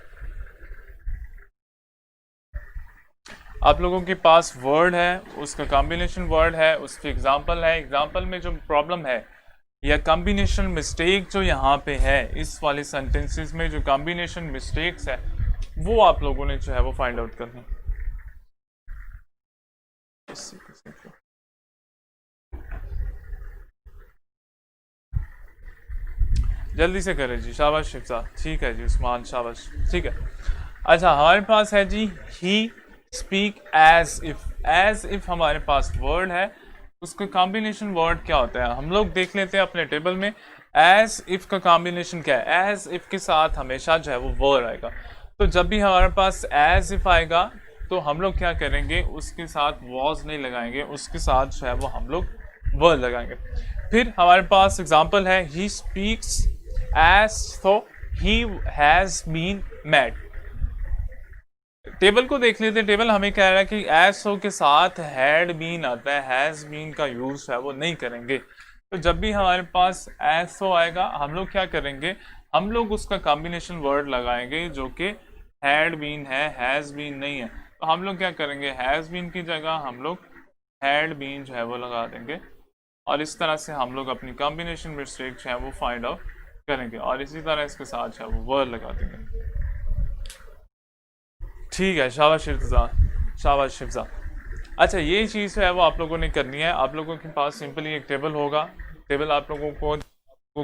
आप लोगों के पास वर्ड है, उसका कॉम्बिनेशन वर्ड है, उसकी एग्जांपल है। एग्जांपल में जो प्रॉब्लम है या कॉम्बिनेशन मिस्टेक जो यहाँ पे है, इस वाले सेंटेंसेस में जो कॉम्बिनेशन मिस्टेक्स है वो आप लोगों ने जो है वो फाइंड आउट करनी है। जल्दी से करें जी, शाबाश शिफ्जा, ठीक है जी उस्मान, शाबाश, ठीक है। अच्छा हमारे पास है जी he speak as if. As if हमारे पास वर्ड है, उसका कॉम्बिनेशन वर्ड क्या होता है हम लोग देख लेते हैं अपने टेबल में। एज इफ का कॉम्बिनेशन क्या है, एज इफ के साथ हमेशा जो है वो वर्ड आएगा। तो जब भी हमारे पास एज इफ आएगा तो हम लोग क्या करेंगे, उसके साथ वॉज नहीं लगाएंगे, उसके साथ जो है वो हम लोग वर्ड लगाएंगे। फिर हमारे पास एग्जाम्पल है, ही speaks as though he has been mad. Table को देख लेते हैं, टेबल हमें कह रहा है कि एज सो के साथ हैड बीन आता है, हैज बीन का यूज है वो नहीं करेंगे। तो जब भी हमारे पास एज सो आएगा हम लोग क्या करेंगे, हम लोग उसका कॉम्बिनेशन वर्ड लगाएंगे जो कि हैड बीन है, हैज बीन नहीं है। तो हम लोग क्या करेंगे, हैज बीन की जगह हम लोग हैड बीन जो है वो लगा देंगे। और इस तरह से हम लोग अपनी कॉम्बिनेशन मिस्टेक जो है वो फाइंड आउट करेंगे। और इसी तरह इसके साथ जो है वो वर्ड लगा देंगे। ठीक है, शाबाश इर्तज़ा, शाबाश शिफ्जा। अच्छा ये चीज़ है वो आप लोगों ने करनी है। आप लोगों के पास सिंपली एक टेबल होगा, टेबल आप लोगों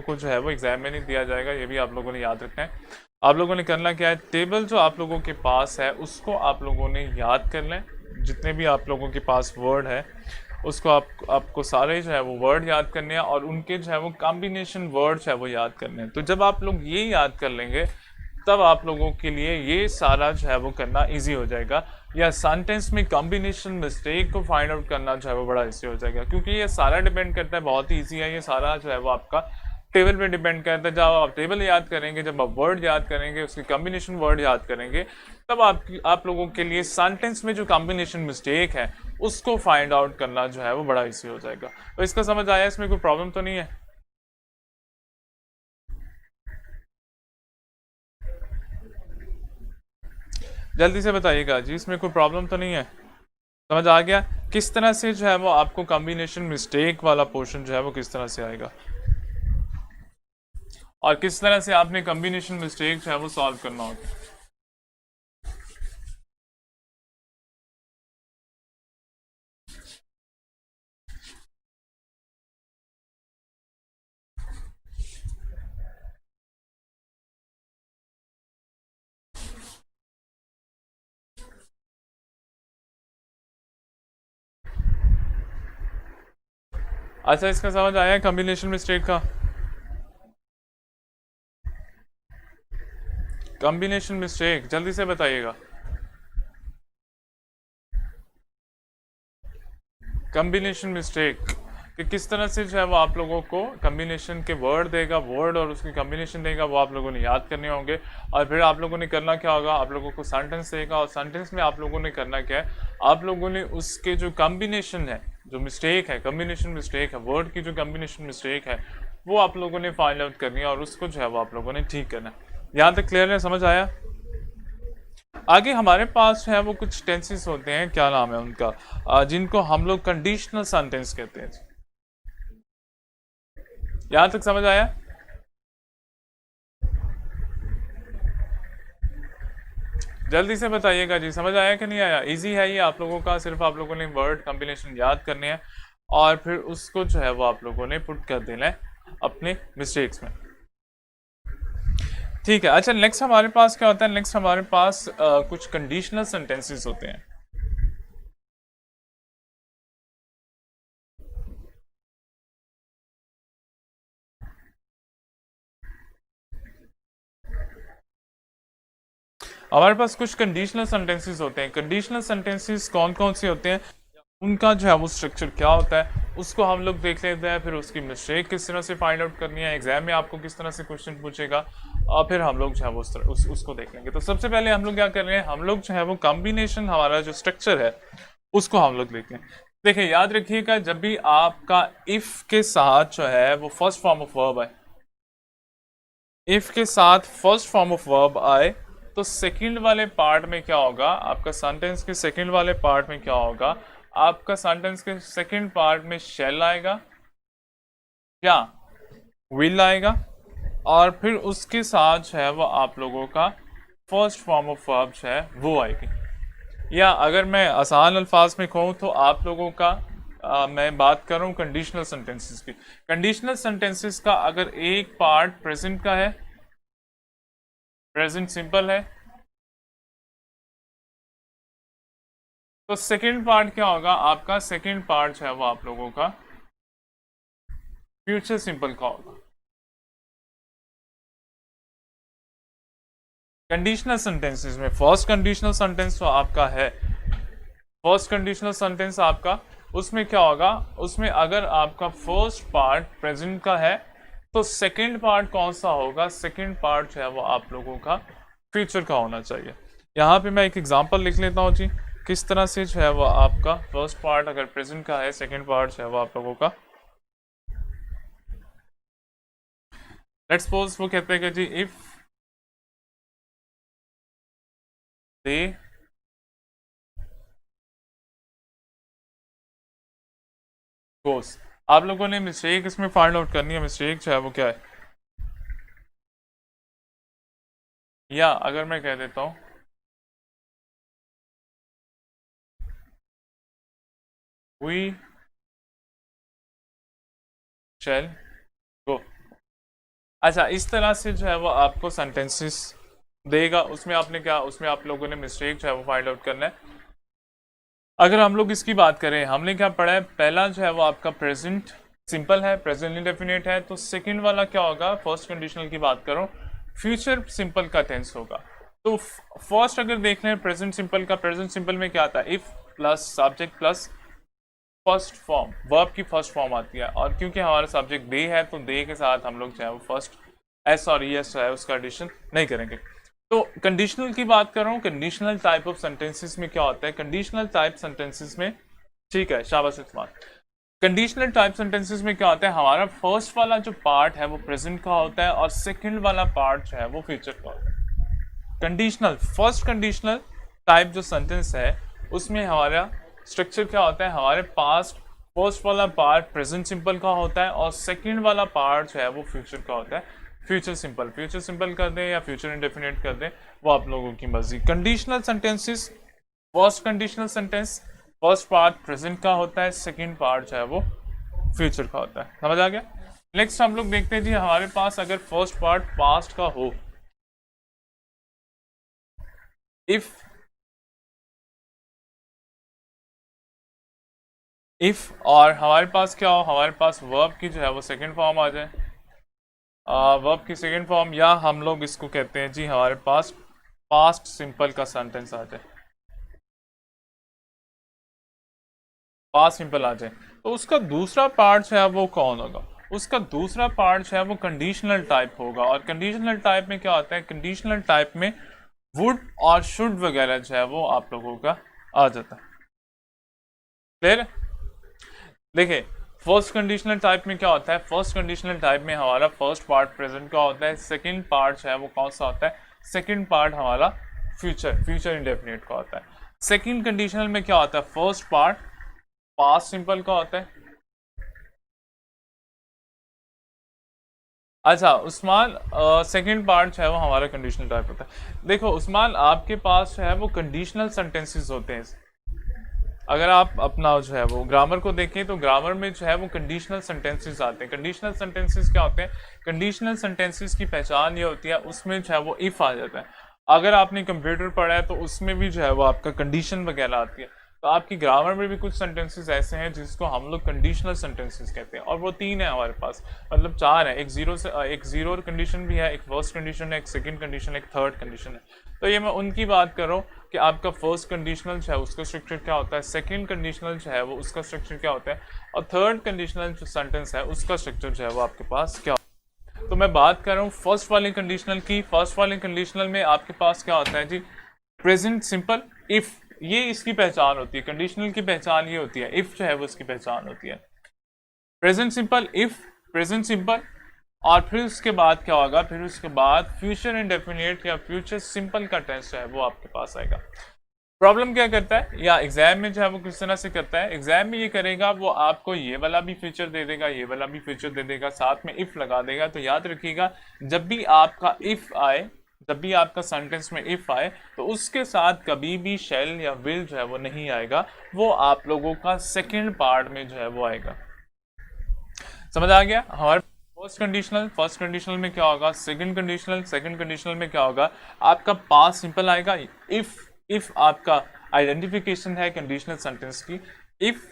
को जो है वो एग्जाम में नहीं दिया जाएगा, ये भी आप लोगों ने याद रखना है। आप लोगों ने करना क्या है, टेबल जो आप लोगों के पास है उसको आप लोगों ने याद करना है। जितने भी आप लोगों के पास वर्ड है उसको आपको सारे जो है वो वर्ड याद करने हैं और उनके जो है वो कॉम्बिनेशन वर्ड है वो याद करने हैं। तो जब आप लोग ये याद कर लेंगे तब आप लोगों के लिए ये सारा जो है वो करना इजी हो जाएगा, या सेंटेंस में कॉम्बिनेशन मिस्टेक को फाइंड आउट करना जो है वो बड़ा इजी हो जाएगा। क्योंकि ये सारा डिपेंड करता है, बहुत ईजी है ये सारा जो है वो आपका टेबल पे डिपेंड करता है। जब आप टेबल याद करेंगे, जब आप वर्ड याद करेंगे, उसके कॉम्बिनेशन वर्ड याद करेंगे, तब आप लोगों के लिए सेंटेंस में जो कॉम्बिनेशन मिस्टेक है उसको फाइंड आउट करना जो है वो बड़ा इजी हो जाएगा। तो इसका समझ आया, इसमें कोई प्रॉब्लम तो नहीं है? जल्दी से बताइएगा जी, इसमें कोई प्रॉब्लम तो नहीं है? समझ आ गया किस तरह से जो है वो आपको कॉम्बिनेशन मिस्टेक वाला पोर्शन जो है वो किस तरह से आएगा और किस तरह से आपने कॉम्बिनेशन मिस्टेक जो है वो सॉल्व करना होगा। अच्छा, इसका समझ आया कॉम्बिनेशन मिस्टेक का? कॉम्बिनेशन मिस्टेक जल्दी से बताइएगा। कॉम्बिनेशन मिस्टेक कि किस तरह से जो है वो आप लोगों को कॉम्बिनेशन के वर्ड देगा, वर्ड और उसकी कॉम्बिनेशन देगा, वो आप लोगों ने याद करने होंगे। और फिर आप लोगों ने करना क्या होगा, आप लोगों को सेंटेंस देगा और सेंटेंस में आप लोगों ने करना क्या है, आप लोगों ने उसके जो कॉम्बिनेशन है, जो मिस्टेक है, कॉम्बिनेशन मिस्टेक है, वर्ड की जो कॉम्बिनेशन मिस्टेक है, वो आप लोगों ने फाइंड आउट करनी है और उसको जो है वो आप लोगों ने ठीक करना है। यहाँ तक क्लियर है, समझ आया? आगे हमारे पास है वो कुछ टेंसेस होते हैं, क्या नाम है उनका, जिनको हम लोग कंडीशनल सेंटेंस कहते हैं। यहां तक समझ आया? जल्दी से बताइएगा जी, समझ आया कि नहीं आया? इजी है ये आप लोगों का, सिर्फ आप लोगों ने वर्ड कॉम्बिनेशन याद करने हैं और फिर उसको जो है वो आप लोगों ने पुट कर देना है अपने मिस्टेक्स में। ठीक है, अच्छा नेक्स्ट हमारे पास क्या होता है, नेक्स्ट हमारे पास कुछ कंडीशनल सेंटेंसेस होते हैं। हमारे पास कुछ कंडीशनल सेंटेंसेस होते हैं। कंडीशनल सेंटेंसेस कौन कौन से होते हैं, उनका जो है वो स्ट्रक्चर क्या होता है, उसको हम लोग देख लेते हैं। फिर उसकी मिस्टेक किस तरह से फाइंड आउट करनी है, एग्जाम में आपको किस तरह से क्वेश्चन पूछेगा, और फिर हम लोग जो है वो उसको देख लेंगे। तो सबसे पहले हम लोग क्या कर रहे हैं, हम लोग जो है वो कॉम्बिनेशन, हमारा जो स्ट्रक्चर है उसको हम लोग देखते हैं। देखिए याद रखिएगा, जब भी आपका इफ के साथ जो है वो फर्स्ट फॉर्म ऑफ वर्ब है, इफ के साथ फर्स्ट फॉर्म ऑफ वर्ब आए, तो सेकंड वाले पार्ट में क्या होगा, आपका सेंटेंस के सेकंड वाले पार्ट में क्या होगा, आपका सेंटेंस के सेकंड पार्ट में शैल आएगा या विल आएगा, और फिर उसके साथ जो है वो आप लोगों का फर्स्ट फॉर्म ऑफ वर्ब जो है वो आएगी। या अगर मैं आसान अल्फाज में कहूँ तो आप लोगों का मैं बात कर रहा हूँ कंडीशनल सेंटेंसेस की। कंडीशनल सेंटेंसेस का अगर एक पार्ट प्रेजेंट का है, प्रेजेंट सिंपल है, तो सेकंड पार्ट क्या होगा, आपका सेकंड पार्ट जो है वो आप लोगों का फ्यूचर सिंपल का होगा। कंडीशनल सेंटेंसेस में फर्स्ट कंडीशनल सेंटेंस तो आपका है, फर्स्ट कंडीशनल सेंटेंस आपका, उसमें क्या होगा, उसमें अगर आपका फर्स्ट पार्ट प्रेजेंट का है तो सेकंड पार्ट कौन सा होगा, सेकंड पार्ट जो है वो आप लोगों का फ्यूचर का होना चाहिए। यहाँ पे मैं एक एग्जांपल लिख लेता हूँ जी, किस तरह से जो है वो आपका फर्स्ट पार्ट अगर प्रेजेंट का है, सेकंड पार्ट जो है वो आप लोगों का, लेट्स सपोज वो कहते हैं कि जी इफ दे गोस, आप लोगों ने मिस्टेक इसमें फाइंड आउट करनी है, मिस्टेक जो है वो क्या है। या अगर मैं कह देता हूँ वी शैल गो, अच्छा इस तरह से जो है वो आपको सेंटेंसेस देगा, उसमें आपने क्या, उसमें आप लोगों ने मिस्टेक जो है वो फाइंड आउट करना है। अगर हम लोग इसकी बात करें, हमने क्या पढ़ा है, पहला जो है वो आपका प्रेजेंट सिंपल है, प्रेजेंट इंडेफिनिट है, तो सेकंड वाला क्या होगा, फर्स्ट कंडीशनल की बात करो, फ्यूचर सिंपल का टेंस होगा। तो फर्स्ट अगर देख लें प्रेजेंट सिंपल का, प्रेजेंट सिंपल में क्या आता है, if plus subject plus first form, verb की फर्स्ट फॉर्म आती है, और क्योंकि हमारा सब्जेक्ट दे है तो दे के साथ हम लोग जो है वो फर्स्ट एस और ई एस है उसका एडिशन नहीं करेंगे। तो कंडीशनल की बात कर रहा हूँ, कंडीशनल टाइप ऑफ सेंटेंसेस में क्या होता है, कंडीशनल टाइप सेंटेंसेस में, ठीक है शाबाश इस्तेमाल, कंडीशनल टाइप सेंटेंसेस में क्या होता है, हमारा फर्स्ट वाला जो पार्ट है वो प्रेजेंट का होता है और सेकंड वाला पार्ट जो है वो फ्यूचर का होता है। कंडीशनल, फर्स्ट कंडीशनल टाइप जो सेंटेंस है उसमें हमारा स्ट्रक्चर क्या होता है, हमारे पास फर्स्ट वाला पार्ट प्रेजेंट सिंपल का होता है और सेकंड वाला पार्ट जो है वो फ्यूचर का होता है, फ्यूचर सिंपल, फ्यूचर सिंपल कर दें या फ्यूचर इंडेफिनिट कर दें, वो आप लोगों की मर्जी। Conditional sentences, first conditional sentence first part present का होता है, सेकंड पार्ट जो है वो फ्यूचर का होता है, समझ आ गया। नेक्स्ट हम लोग देखते हैं जी, हमारे पास अगर फर्स्ट पार्ट पास्ट का हो, इफ इफ, और हमारे पास क्या हो, हमारे पास वर्ब की जो है वो सेकंड फॉर्म आ जाए, वर्ब की सेकंड फॉर्म, या हम लोग इसको कहते हैं जी हमारे पास पास्ट सिंपल का सेंटेंस आ जाए, पास्ट सिंपल आ जाए, तो उसका दूसरा पार्ट जो है वो कौन होगा, उसका दूसरा पार्ट जो है वो कंडीशनल टाइप होगा। और कंडीशनल टाइप में क्या होता है, कंडीशनल टाइप में वुड और शुड वगैरह जो है वो आप लोगों का आ जाता है। क्लियर? देखिए, फर्स्ट कंडीशनल टाइप में क्या होता है, फर्स्ट कंडीशनल टाइप में हमारा फर्स्ट पार्ट प्रेजेंट का होता है, सेकंड पार्ट जो है वो कौन सा होता है, सेकंड पार्ट हमारा फ्यूचर इंडेफिनिट का होता है। सेकंड कंडीशनल में क्या होता है, फर्स्ट पार्ट पास्ट सिंपल का होता है। अच्छा उस्मान, सेकंड पार्ट जो है वो हमारा कंडीशनल टाइप होता है। देखो उस्मान, आपके पास जो है वो कंडीशनल सेंटेंसेस होते हैं। अगर आप अपना जो है वो ग्रामर को देखें तो ग्रामर में जो है वो कंडीशनल सेंटेंसेस आते हैं। कंडीशनल सेंटेंसेस क्या होते हैं, कंडीशनल सेंटेंसेस की पहचान ये होती है उसमें जो है वो इफ आ जाता है। अगर आपने कंप्यूटर पढ़ा है तो उसमें भी जो है वो आपका कंडीशन वगैरह आती है। तो आपकी ग्रामर में भी कुछ सेंटेंसेस ऐसे हैं जिसको हम लोग कंडीशनल सेंटेंसेस कहते हैं, और वो 3 है हमारे पास, मतलब 4 है। एक जीरो कंडीशन भी है, एक फर्स्ट कंडीशन है, एक सेकंड कंडीशन, एक थर्ड कंडीशन है। तो ये मैं उनकी बात कर रहा हूँ कि आपका फर्स्ट कंडीशनल जो है उसका स्ट्रक्चर क्या होता है, सेकंड कंडीशनल जो है वो उसका स्ट्रक्चर क्या होता है, और थर्ड कंडीशनल जो सेंटेंस है उसका स्ट्रक्चर जो है वो आपके पास क्या होता है। तो मैं बात कर रहा हूँ फर्स्ट वाले कंडीशनल की। फर्स्ट वाले कंडीशनल में आपके पास क्या होता है जी, प्रेजेंट सिंपल इफ, ये इसकी पहचान होती है। कंडीशनल की पहचान ये होती है, इफ जो है वो इसकी पहचान होती है। Present simple if, present simple, और फिर उसके बाद क्या होगा, फिर उसके बाद फ्यूचर इंडेफिनिट या फ्यूचर सिंपल का टेंस है वो आपके पास आएगा। प्रॉब्लम क्या करता है, या एग्जाम में जो है वो किस तरह से करता है, एग्जाम में ये करेगा वो आपको ये वाला भी फीचर दे देगा, ये वाला भी फीचर दे देगा, साथ में इफ लगा देगा। तो याद रखिएगा, जब भी आपका इफ आए, जब भी आपका सेंटेंस में इफ आए, तो उसके साथ कभी भी शेल या विल जो है वो नहीं आएगा, वो आप लोगों का सेकेंड पार्ट में जो है वो आएगा। समझ आ गया? हमारे फर्स्ट कंडीशनल में क्या होगा, सेकंड कंडीशनल में क्या होगा, आपका पास्ट सिंपल आएगा। इफ आपका आइडेंटिफिकेशन है कंडीशनल सेंटेंस की, if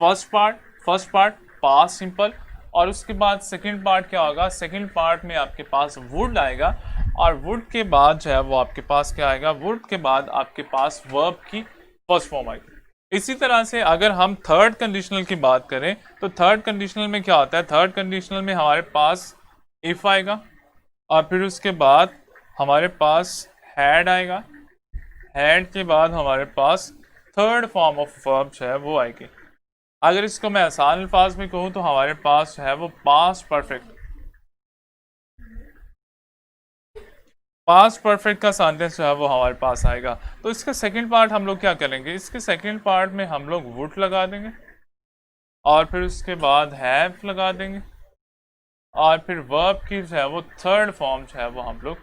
first part past simple, और उसके बाद सेकंड पार्ट क्या होगा, सेकंड पार्ट में आपके पास वुड आएगा, और वुड के बाद जो है वो आपके पास क्या आएगा, वुड के बाद आपके पास वर्ब की फर्स्ट फॉर्म आएगी। इसी तरह से अगर हम थर्ड कंडीशनल की बात करें तो थर्ड कंडीशनल में क्या होता है, थर्ड कंडीशनल में हमारे पास इफ आएगा, और फिर उसके बाद हमारे पास हैड आएगा, हैड के बाद हमारे पास थर्ड फॉर्म ऑफ वर्ब जो है वो आएगी। अगर इसको मैं आसान अल्फाज में कहूँ तो हमारे पास है वो पास्ट परफेक्ट, पास्ट परफेक्ट का सेंटेंस जो है वो हमारे पास आएगा। तो इसका सेकंड पार्ट हम लोग क्या करेंगे, इसके सेकंड पार्ट में हम लोग वुड लगा देंगे, और फिर उसके बाद हैव लगा देंगे, और फिर वर्ब की जो है वो थर्ड फॉर्म जो है वो हम लोग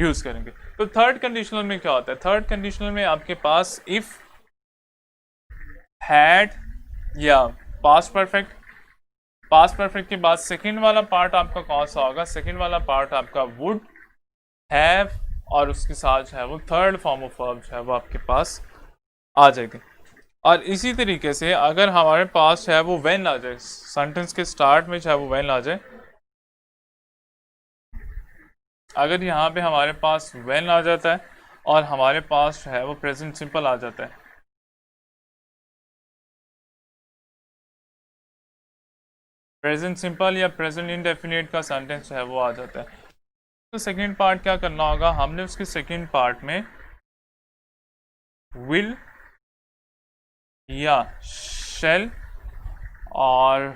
यूज करेंगे। तो थर्ड कंडीशनल में क्या होता है, थर्ड कंडीशनल में आपके पास इफ, हैड या पास्ट परफेक्ट, पास्ट परफेक्ट के बाद सेकंड वाला पार्ट आपका कौन सा होगा, सेकंड वाला पार्ट आपका वुड, हैव, और उसके साथ जो है वो थर्ड फॉर्म ऑफ वर्ब जो है वो आपके पास आ जाएगी। और इसी तरीके से अगर हमारे पास है वो व्हेन आ जाए, सेंटेंस के स्टार्ट में जो है वो व्हेन आ जाए, अगर यहाँ पे हमारे पास व्हेन आ जाता है और हमारे पास जो है वो प्रेजेंट सिंपल आ जाता है, प्रेजेंट सिंपल या प्रेजेंट इंडेफिनिट का सेंटेंस जो है वो आ जाता है, तो सेकंड पार्ट क्या करना होगा, हमने उसके सेकंड पार्ट में विल या शेल और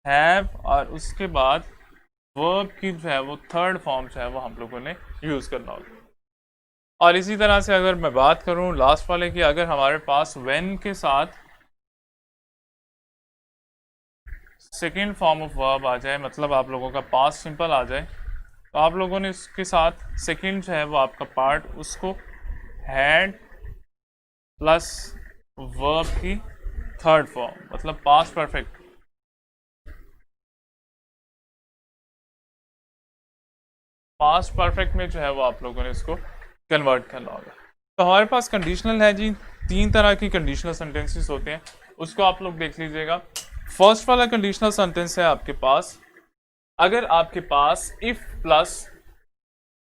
हैव, और उसके बाद वर्ब की जो है वो थर्ड फॉर्म जो है वो हम लोगों ने यूज करना होगा। और इसी तरह से अगर मैं बात करूं लास्ट वाले की, अगर हमारे पास व्हेन के साथ सेकेंड फॉर्म ऑफ वर्ब आ जाए, मतलब आप लोगों का पास्ट सिंपल आ जाए, तो आप लोगों ने उसके साथ सेकेंड जो है वो आपका पार्ट उसको हैड प्लस वर्ब की थर्ड फॉर्म, मतलब पास्ट परफेक्ट, पास्ट परफेक्ट में जो है वो आप लोगों ने इसको कन्वर्ट करना होगा। तो हमारे पास कंडीशनल है जी तीन तरह की कंडीशनल सेंटेंसेस होते हैं, उसको आप लोग देख लीजिएगा। फर्स्ट वाला कंडीशनल सेंटेंस है आपके पास, अगर आपके पास if plus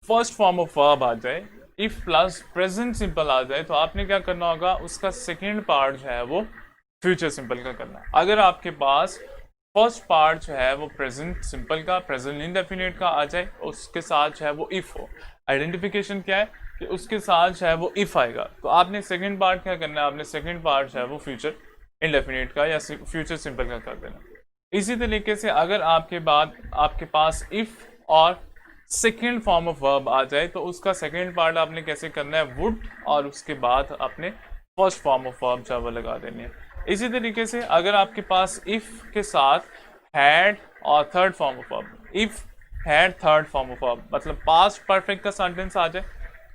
first form of verb आ जाए, इफ प्लस प्रेजेंट सिंपल आ जाए, तो आपने क्या करना होगा, उसका सेकेंड पार्ट जो है वो फ्यूचर सिंपल का करना है। अगर आपके पास फर्स्ट पार्ट जो है वो प्रेजेंट सिंपल का, प्रेजेंट इंडेफिनिट का आ जाए, उसके साथ जो है वो इफ हो, आइडेंटिफिकेशन क्या है कि उसके साथ जो है वो इफ आएगा, तो आपने सेकेंड पार्ट क्या करना है, आपने सेकेंड पार्ट जो है वो फ्यूचर इंडेफिनिट का या फ्यूचर सिंपल का कर देना। इसी तरीके से अगर आपके पास इफ और सेकेंड फॉर्म ऑफ वर्ब आ जाए, तो उसका सेकेंड पार्ट आपने कैसे करना है, वुड, और उसके बाद आपने फर्स्ट फॉर्म ऑफ वर्ब जो है वो लगा देनी है। इसी तरीके से अगर आपके पास इफ के साथ हैड और third form of verb, if had third form of verb, मतलब पास्ट परफेक्ट का सेंटेंस आ जाए,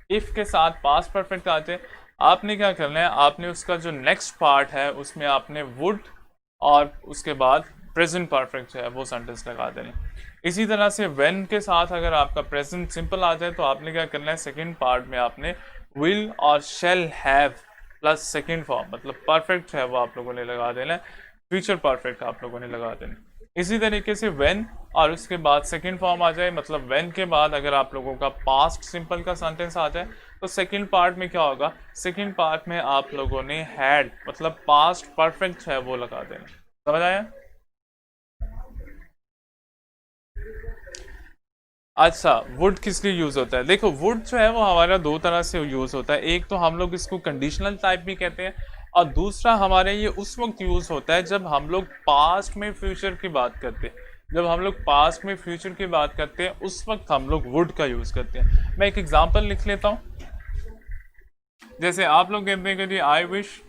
इफ के साथ पास्ट परफेक्ट आ जाए, आपने क्या करना है, आपने उसका जो नेक्स्ट पार्ट है उसमें आपने वुड और उसके बाद प्रेजेंट परफेक्ट जो है वो सेंटेंस लगा देने। इसी तरह से व्हेन के साथ अगर आपका प्रेजेंट सिंपल आ जाए, तो आपने क्या करना है, सेकेंड पार्ट में आपने विल और shall have plus second form, मतलब परफेक्ट है वो आप लोगों ने लगा देना है, फ्यूचर परफेक्ट आप लोगों ने लगा देना। इसी तरीके से व्हेन और उसके बाद सेकेंड फॉर्म आ जाए, मतलब व्हेन के बाद अगर आप लोगों का पास्ट सिंपल का सेंटेंस आ जाए, तो सेकेंड पार्ट में क्या होगा, सेकेंड पार्ट में आप लोगों ने हैड मतलब पास्ट परफेक्ट है वो लगा देना। समझ आया? अच्छा, वुड किस लिए यूज होता है? देखो, वुड जो है वो हमारा दो तरह से यूज होता है। एक तो हम लोग इसको कंडीशनल टाइप भी कहते हैं, और दूसरा हमारे ये उस वक्त यूज होता है जब हम लोग पास्ट में फ्यूचर की बात करते हैं। जब हम लोग पास्ट में फ्यूचर की बात करते हैं, उस वक्त हम लोग वुड का यूज करते हैं। मैं एक एग्जांपल लिख लेता हूं। जैसे आप लोग कहते हैं कि जी I wish,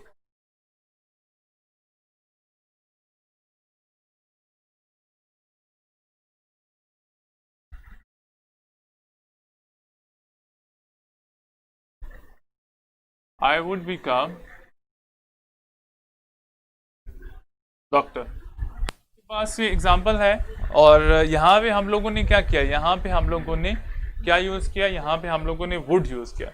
I would become doctor. पास ये एग्जाम्पल है, और यहाँ पे हम लोगों ने क्या किया, यहाँ पे हम लोगों ने क्या यूज किया, यहाँ पे हम लोगों ने वुड यूज किया।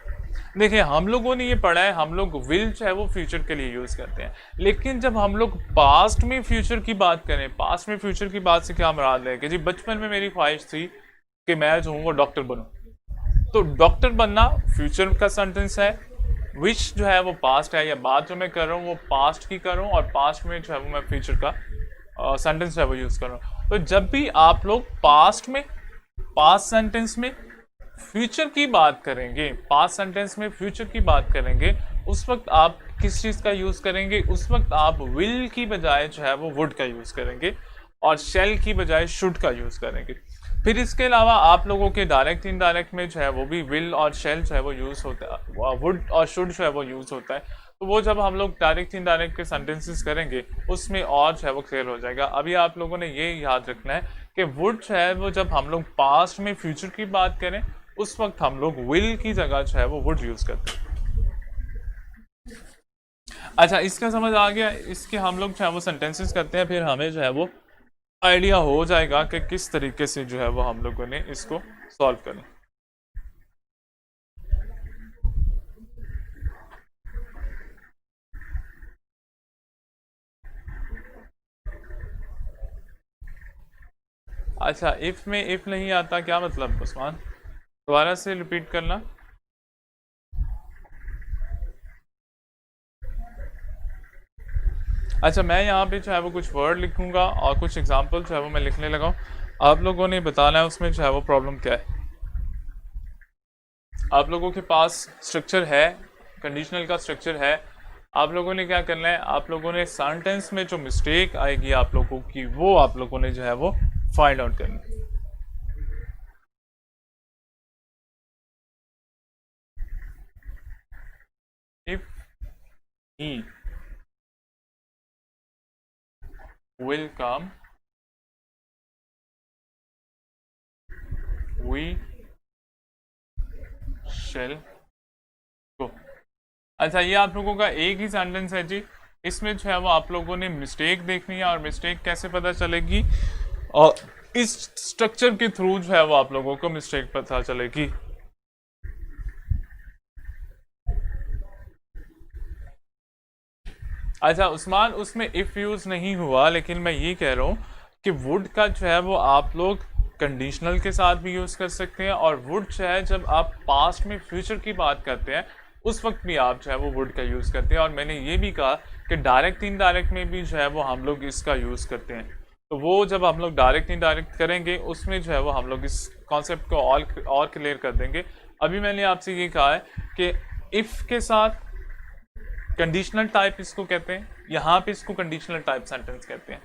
देखिए, हम लोगों ने ये पढ़ा है, हम लोग विल जो है वो फ्यूचर के लिए यूज करते हैं, लेकिन जब हम लोग पास्ट में फ्यूचर की बात करें, पास्ट में फ्यूचर की बात से क्या मुराद है कि जी बचपन में मेरी ख्वाहिश थी कि मैं जो हूँ वो डॉक्टर बनूं, तो डॉक्टर बनना फ्यूचर का सेंटेंस है, विश जो है वो पास्ट है, या बात जो मैं कर रहा हूँ वो पास्ट की कर रहा हूँ, और पास्ट में जो है वो मैं फ्यूचर का सेंटेंस है वो यूज कर रहा हूँ। तो जब भी आप लोग पास्ट में, पास्ट सेंटेंस में फ्यूचर की बात करेंगे, पास्ट सेंटेंस में फ्यूचर की बात करेंगे, उस वक्त आप किस चीज का यूज करेंगे, उस वक्त आप विल की बजाय जो है वो वुड का यूज करेंगे, और शेल की बजाय शुड का यूज करेंगे। फिर इसके अलावा आप लोगों के डायरेक्ट इनडायरेक्ट में जो है वो भी विल और शेल जो है वो यूज होता है, वुड और शुड जो है वो यूज होता है। तो वो जब हम लोग डायरेक्ट इनडायरेक्ट के सेंटेंसेस करेंगे, उसमें और जो है वो क्लियर हो जाएगा। अभी आप लोगों ने ये याद रखना है कि वुड जो है वो जब हम लोग पास्ट में फ्यूचर की बात करें, उस वक्त हम लोग विल की जगह जो है वो वुड यूज करते हैं। अच्छा, इसका समझ आ गया? इसके हम लोग जो है वो सेंटेंसेस करते हैं, फिर हमें जो है वो आइडिया हो जाएगा कि किस तरीके से जो है वो हम लोगों ने इसको सॉल्व करना। अच्छा, इफ में इफ नहीं आता, क्या मतलब उस्मान? दोबारा से रिपीट करना। अच्छा, मैं यहाँ पे जो है वो कुछ वर्ड लिखूंगा और कुछ एग्जांपल जो है वो मैं लिखने लगा हूँ, आप लोगों ने बताना है उसमें जो है वो प्रॉब्लम क्या है। आप लोगों के पास स्ट्रक्चर है, कंडीशनल का स्ट्रक्चर है, आप लोगों ने क्या करना है, आप लोगों ने सेंटेंस में जो मिस्टेक आएगी आप लोगों की, वो आप लोगों ने जो है वो फाइंड आउट करना है। If he will come, we shall go। अच्छा, ये आप लोगों का एक ही सेंटेंस है जी, इसमें जो है वो आप लोगों ने मिस्टेक देखनी है, और मिस्टेक कैसे पता चलेगी, और इस स्ट्रक्चर के थ्रू जो है वो आप लोगों को मिस्टेक पता चलेगी। अच्छा उस्मान, उसमें इफ़ यूज़ नहीं हुआ, लेकिन मैं ये कह रहा हूँ कि वुड का जो है वो आप लोग कंडीशनल के साथ भी यूज़ कर सकते हैं, और वुड जो है जब आप पास्ट में फ्यूचर की बात करते हैं उस वक्त भी आप जो है वो वुड का यूज़ करते हैं। और मैंने ये भी कहा कि डायरेक्ट इनडायरेक्ट में भी जो है वो हम लोग इसका यूज़ करते हैं। तो वो जब हम लोग डायरेक्ट इनडायरेक्ट करेंगे उसमें जो है वो हम लोग इस कॉन्सेप्ट को और क्लियर कर देंगे। अभी मैंने आपसे ये कहा है कि इफ़ के साथ कंडीशनल टाइप इसको कहते हैं, यहाँ पे इसको कंडीशनल टाइप सेंटेंस कहते हैं।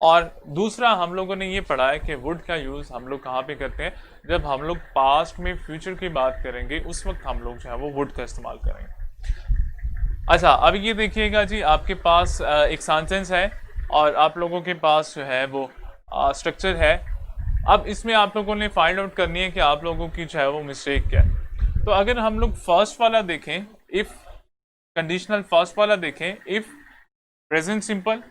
और दूसरा हम लोगों ने ये पढ़ा है कि वुड का यूज़ हम लोग कहाँ पे करते हैं, जब हम लोग पास्ट में फ्यूचर की बात करेंगे उस वक्त हम लोग जो है वो वुड का इस्तेमाल करेंगे। अच्छा अब ये देखिएगा जी, आपके पास एक सेंटेंस है और आप लोगों के पास जो है वो स्ट्रक्चर है। अब इसमें आप लोगों ने फाइंड आउट करनी है कि आप लोगों की जो है वो मिस्टेक क्या है। तो अगर हम लोग फर्स्ट वाला देखें, इफ़ कंडीशनल फर्स्ट वाला देखें, इफ़ प्रेजेंट सिंपल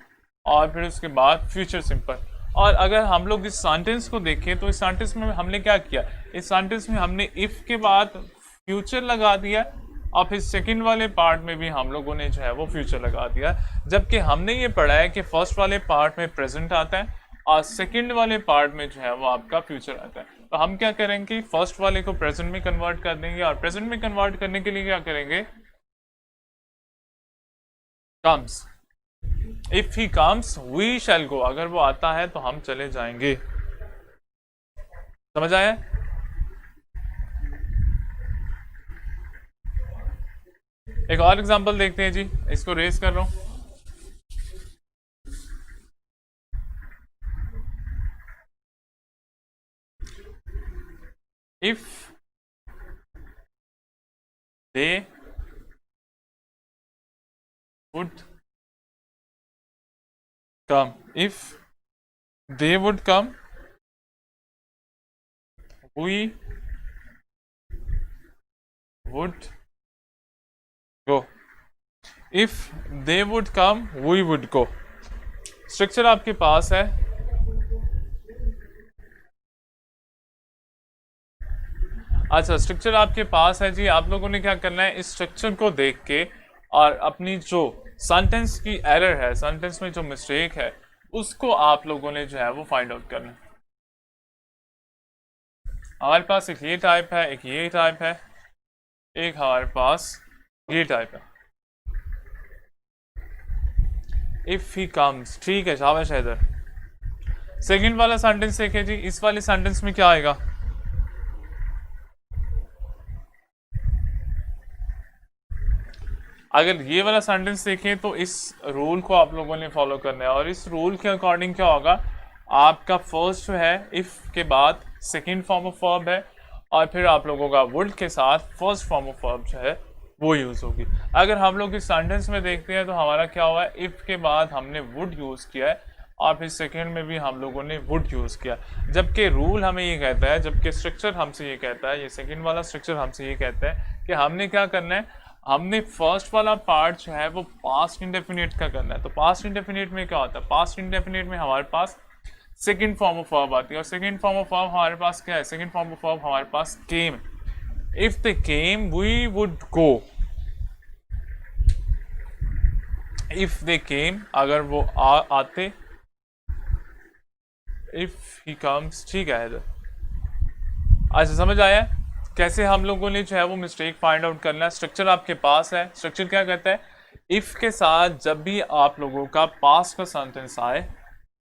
और फिर उसके बाद फ्यूचर सिंपल। और अगर हम लोग इस सेंटेंस को देखें तो इस सेंटेंस में हमने क्या किया, इस सेंटेंस में हमने इफ़ के बाद फ्यूचर लगा दिया और फिर सेकंड वाले पार्ट में भी हम लोगों ने जो है वो फ्यूचर लगा दिया। जबकि हमने ये पढ़ा है कि फर्स्ट वाले पार्ट में प्रेजेंट आता है और सेकंड वाले पार्ट में जो है वो आपका फ्यूचर आता है। तो हम क्या करेंगे, फर्स्ट वाले को प्रेजेंट में कन्वर्ट कर देंगे और प्रेजेंट में कन्वर्ट करने के लिए क्या करेंगे, comes. If he comes we shall go, अगर वो आता है तो हम चले जाएंगे। समझ आया? एक और एग्जांपल देखते हैं जी, इसको रेस कर रहा हूं। If they would come, if they would come we would go, if they would come we would go. Structure आपके पास है। अच्छा स्ट्रक्चर आपके पास है जी, आप लोगों ने क्या करना है, इस स्ट्रक्चर को देख के और अपनी जो सेंटेंस की एरर है, सेंटेंस में जो मिस्टेक है, उसको आप लोगों ने जो है वो फाइंड आउट करना है। हमारे पास एक ये टाइप है, एक ये टाइप है, एक हमारे पास ये टाइप है। इफ ही कम्स, ठीक है, शाबाश हैदर। सेकंड वाला सेंटेंस देखिए जी, इस वाले सेंटेंस में क्या आएगा, अगर ये वाला सेंटेंस देखें तो इस रूल को आप लोगों ने फॉलो करना है, और इस रूल के अकॉर्डिंग क्या होगा, आपका फर्स्ट जो है इफ के बाद सेकंड फॉर्म ऑफ वर्ब है और फिर आप लोगों का वुड के साथ फर्स्ट फॉर्म ऑफ वर्ब जो है वो यूज़ होगी। अगर हम लोग इस सेंटेंस में देखते हैं तो हमारा क्या हुआ है, इफ के बाद हमने वुड यूज़ किया है और फिर सेकंड में भी हम लोगों ने वुड यूज़ किया, जबकि रूल हमें ये कहता है, जबकि स्ट्रक्चर हमसे ये कहता है, ये सेकंड वाला स्ट्रक्चर हमसे ये कहता है कि हमने क्या करना है, हमने फर्स्ट वाला पार्ट जो है वो पास्ट इंडेफिनिट का करना है। तो पास्ट इंडेफिनिट में क्या होता है, पास्ट इंडेफिनिट में हमारे पास सेकंड फॉर्म ऑफ वर्ब आती है, और सेकंड फॉर्म ऑफ वर्ब हमारे पास क्या है, सेकंड फॉर्म ऑफ वर्ब हमारे पास came. If they came we would go, if they came अगर वो आते, इफ ही कम्स, ठीक है इधर। अच्छा समझ आया कैसे हम लोगों ने जो है वो मिस्टेक फाइंड आउट करना है। स्ट्रक्चर आपके पास है, स्ट्रक्चर क्या कहता है, इफ के साथ जब भी आप लोगों का पास्ट का सेंटेंस आए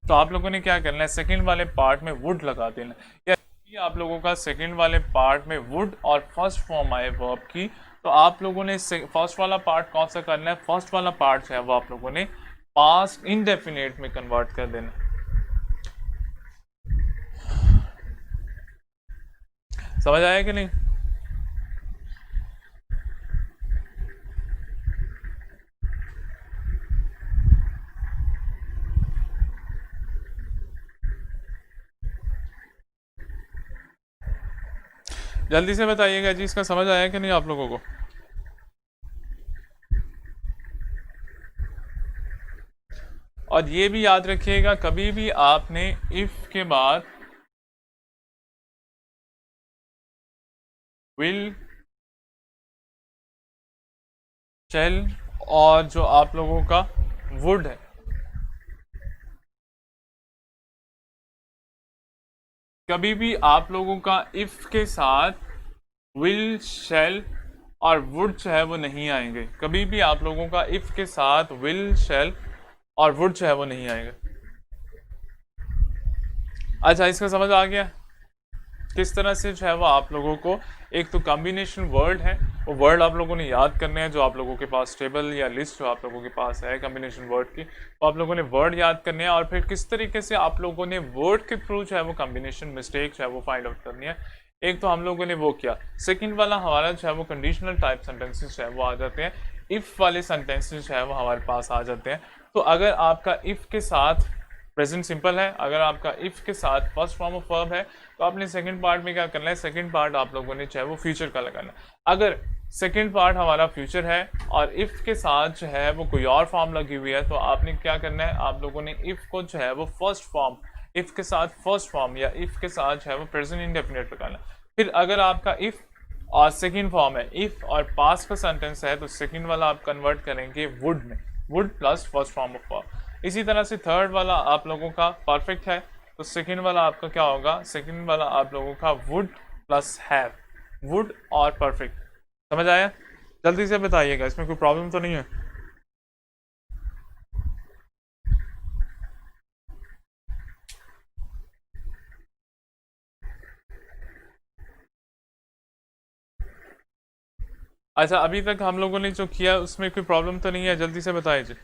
तो आप लोगों ने क्या करना है, सेकंड वाले पार्ट में वुड लगा देना, या आप लोगों का सेकंड वाले पार्ट में वुड और फर्स्ट फॉर्म आए वर्ब की, तो आप लोगों ने फर्स्ट वाला पार्ट कौन सा करना है, फर्स्ट वाला पार्ट जो है वो आप लोगों ने पास्ट इंडेफिनिट में कन्वर्ट कर देना। समझ आया कि नहीं? जल्दी से बताइएगा जी, इसका समझ आया कि नहीं आप लोगों को? और ये भी याद रखिएगा, कभी भी आपने इफ के बाद विल, शैल और जो आप लोगों का वुड है। कभी भी आप लोगों का इफ के साथ विल, शैल और वुड जो है वो नहीं आएंगे। कभी भी आप लोगों का इफ के साथ विल, शैल और वुड जो है वो नहीं आएगा। अच्छा, इसका समझ आ गया किस तरह से जो है वो आप लोगों को एक तो कॉम्बिनेशन वर्ड है, वो वर्ड आप लोगों ने याद करने हैं जो आप लोगों के पास टेबल या लिस्ट जो आप लोगों के पास है कॉम्बिनेशन वर्ड की, तो आप लोगों ने वर्ड याद करने हैं और फिर किस तरीके से आप लोगों ने वर्ड के थ्रू जो है वो कॉम्बिनेशन मिस्टेक जो है वो फाइंड आउट करनी है। एक तो हम लोगों ने वो किया। सेकंड वाला हमारा जो है वो कंडीशनल टाइप सेंटेंसेस जो है वो आ जाते हैं। इफ़ वाले सेंटेंसेस जो है वो हमारे पास आ जाते हैं। तो अगर आपका इफ़ के साथ प्रेजेंट सिंपल है, अगर आपका इफ़ के साथ फर्स्ट फॉर्म ऑफ वर्ब है, तो आपने सेकंड पार्ट में क्या करना है, सेकंड पार्ट आप लोगों ने चाहे वो फ्यूचर का लगाना है। अगर सेकंड पार्ट हमारा फ्यूचर है और इफ़ के साथ जो है वो कोई और फॉर्म लगी हुई है, तो आपने क्या करना है, आप लोगों ने इफ़ को जो है वो फर्स्ट फॉर्म, इफ़ के साथ फर्स्ट फॉर्म या इफ़ के साथ जो है वो प्रेजेंट इंडेफिनिट लगाना। फिर अगर आपका इफ़ और सेकंड फॉर्म है, इफ़ और पास्ट का सेंटेंस है, तो सेकंड वाला आप कन्वर्ट करेंगे वुड में, would plus first form of verb. इसी तरह से थर्ड वाला आप लोगों का परफेक्ट है, तो सेकंड वाला आपका क्या होगा, सेकंड वाला आप लोगों का वुड प्लस हैव, वुड और परफेक्ट। समझ आया? जल्दी से बताइएगा, इसमें कोई प्रॉब्लम तो नहीं है? अच्छा, अभी तक हम लोगों ने जो किया उसमें कोई प्रॉब्लम तो नहीं है? जल्दी से बताइए जी।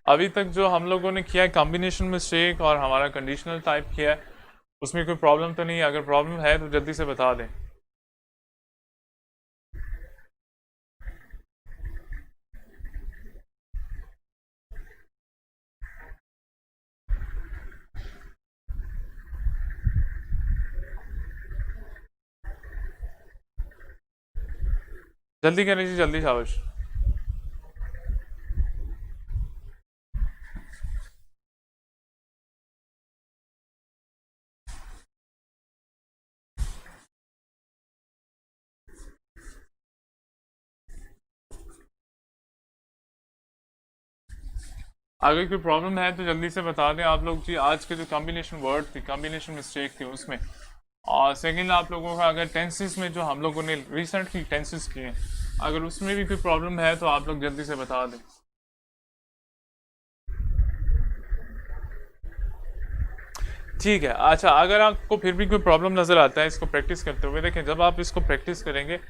अभी तक जो हम लोगों ने किया है कॉम्बिनेशन मिस्टेक और हमारा कंडीशनल टाइप किया है, उसमें कोई प्रॉब्लम तो नहीं है? अगर प्रॉब्लम है तो जल्दी से बता दें। जल्दी करें जी, जल्दी शाबाश। अगर कोई प्रॉब्लम है तो जल्दी से बता दें आप लोग जी। आज के जो कॉम्बिनेशन वर्ड थी, कॉम्बिनेशन मिस्टेक थी उसमें, और सेकंड आप लोगों का अगर टेंसेस में जो हम लोगों ने रिसेंटली टेंसेस किए हैं, अगर उसमें भी कोई प्रॉब्लम है तो आप लोग जल्दी से बता दें। ठीक है। अच्छा, अगर आपको फिर भी कोई प्रॉब्लम नज़र आता है इसको प्रैक्टिस करते हुए, देखें जब आप इसको प्रैक्टिस करेंगे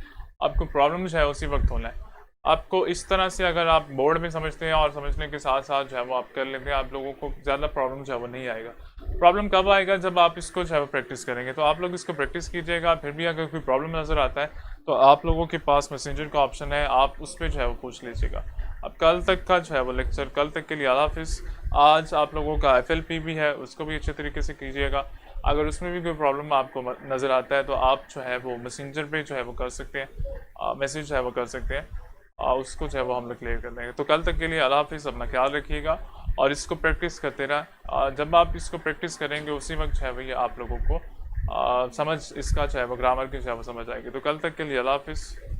आपको प्रॉब्लम जो है उसी वक्त होना है। आपको इस तरह से अगर आप बोर्ड में समझते हैं और समझने के साथ साथ जो है वो आप कर लेते हैं, आप लोगों को ज़्यादा प्रॉब्लम जो है वो नहीं आएगा। प्रॉब्लम कब आएगा, जब आप इसको जो है वो प्रैक्टिस करेंगे। तो आप लोग इसको प्रैक्टिस कीजिएगा, फिर भी अगर कोई प्रॉब्लम नज़र आता है तो आप लोगों के पास मैसेंजर का ऑप्शन है, आप उस पर जो है वो पूछ लीजिएगा। अब कल तक का जो है वो लेक्चर, कल तक के लिए अल्लाह हाफिज़। आज आप लोगों का FLP भी है, उसको भी अच्छे तरीके से कीजिएगा। अगर उसमें भी कोई प्रॉब्लम आपको नज़र आता है तो आप जो है वो मैसेंजर पे जो है वो कर सकते हैं, मैसेज जो है वो कर सकते हैं, उसको जो है वो हम लोग क्लियर कर देंगे। तो कल तक के लिए अल्लाह हाफिज़, अपना ख्याल रखिएगा और इसको प्रैक्टिस करते रहा। जब आप इसको प्रैक्टिस करेंगे उसी वक्त जो है वो ये आप लोगों को समझ इसका जो है वो ग्रामर की जो है वो समझ आएगी। तो कल तक के लिए अल्लाह हाफिज़।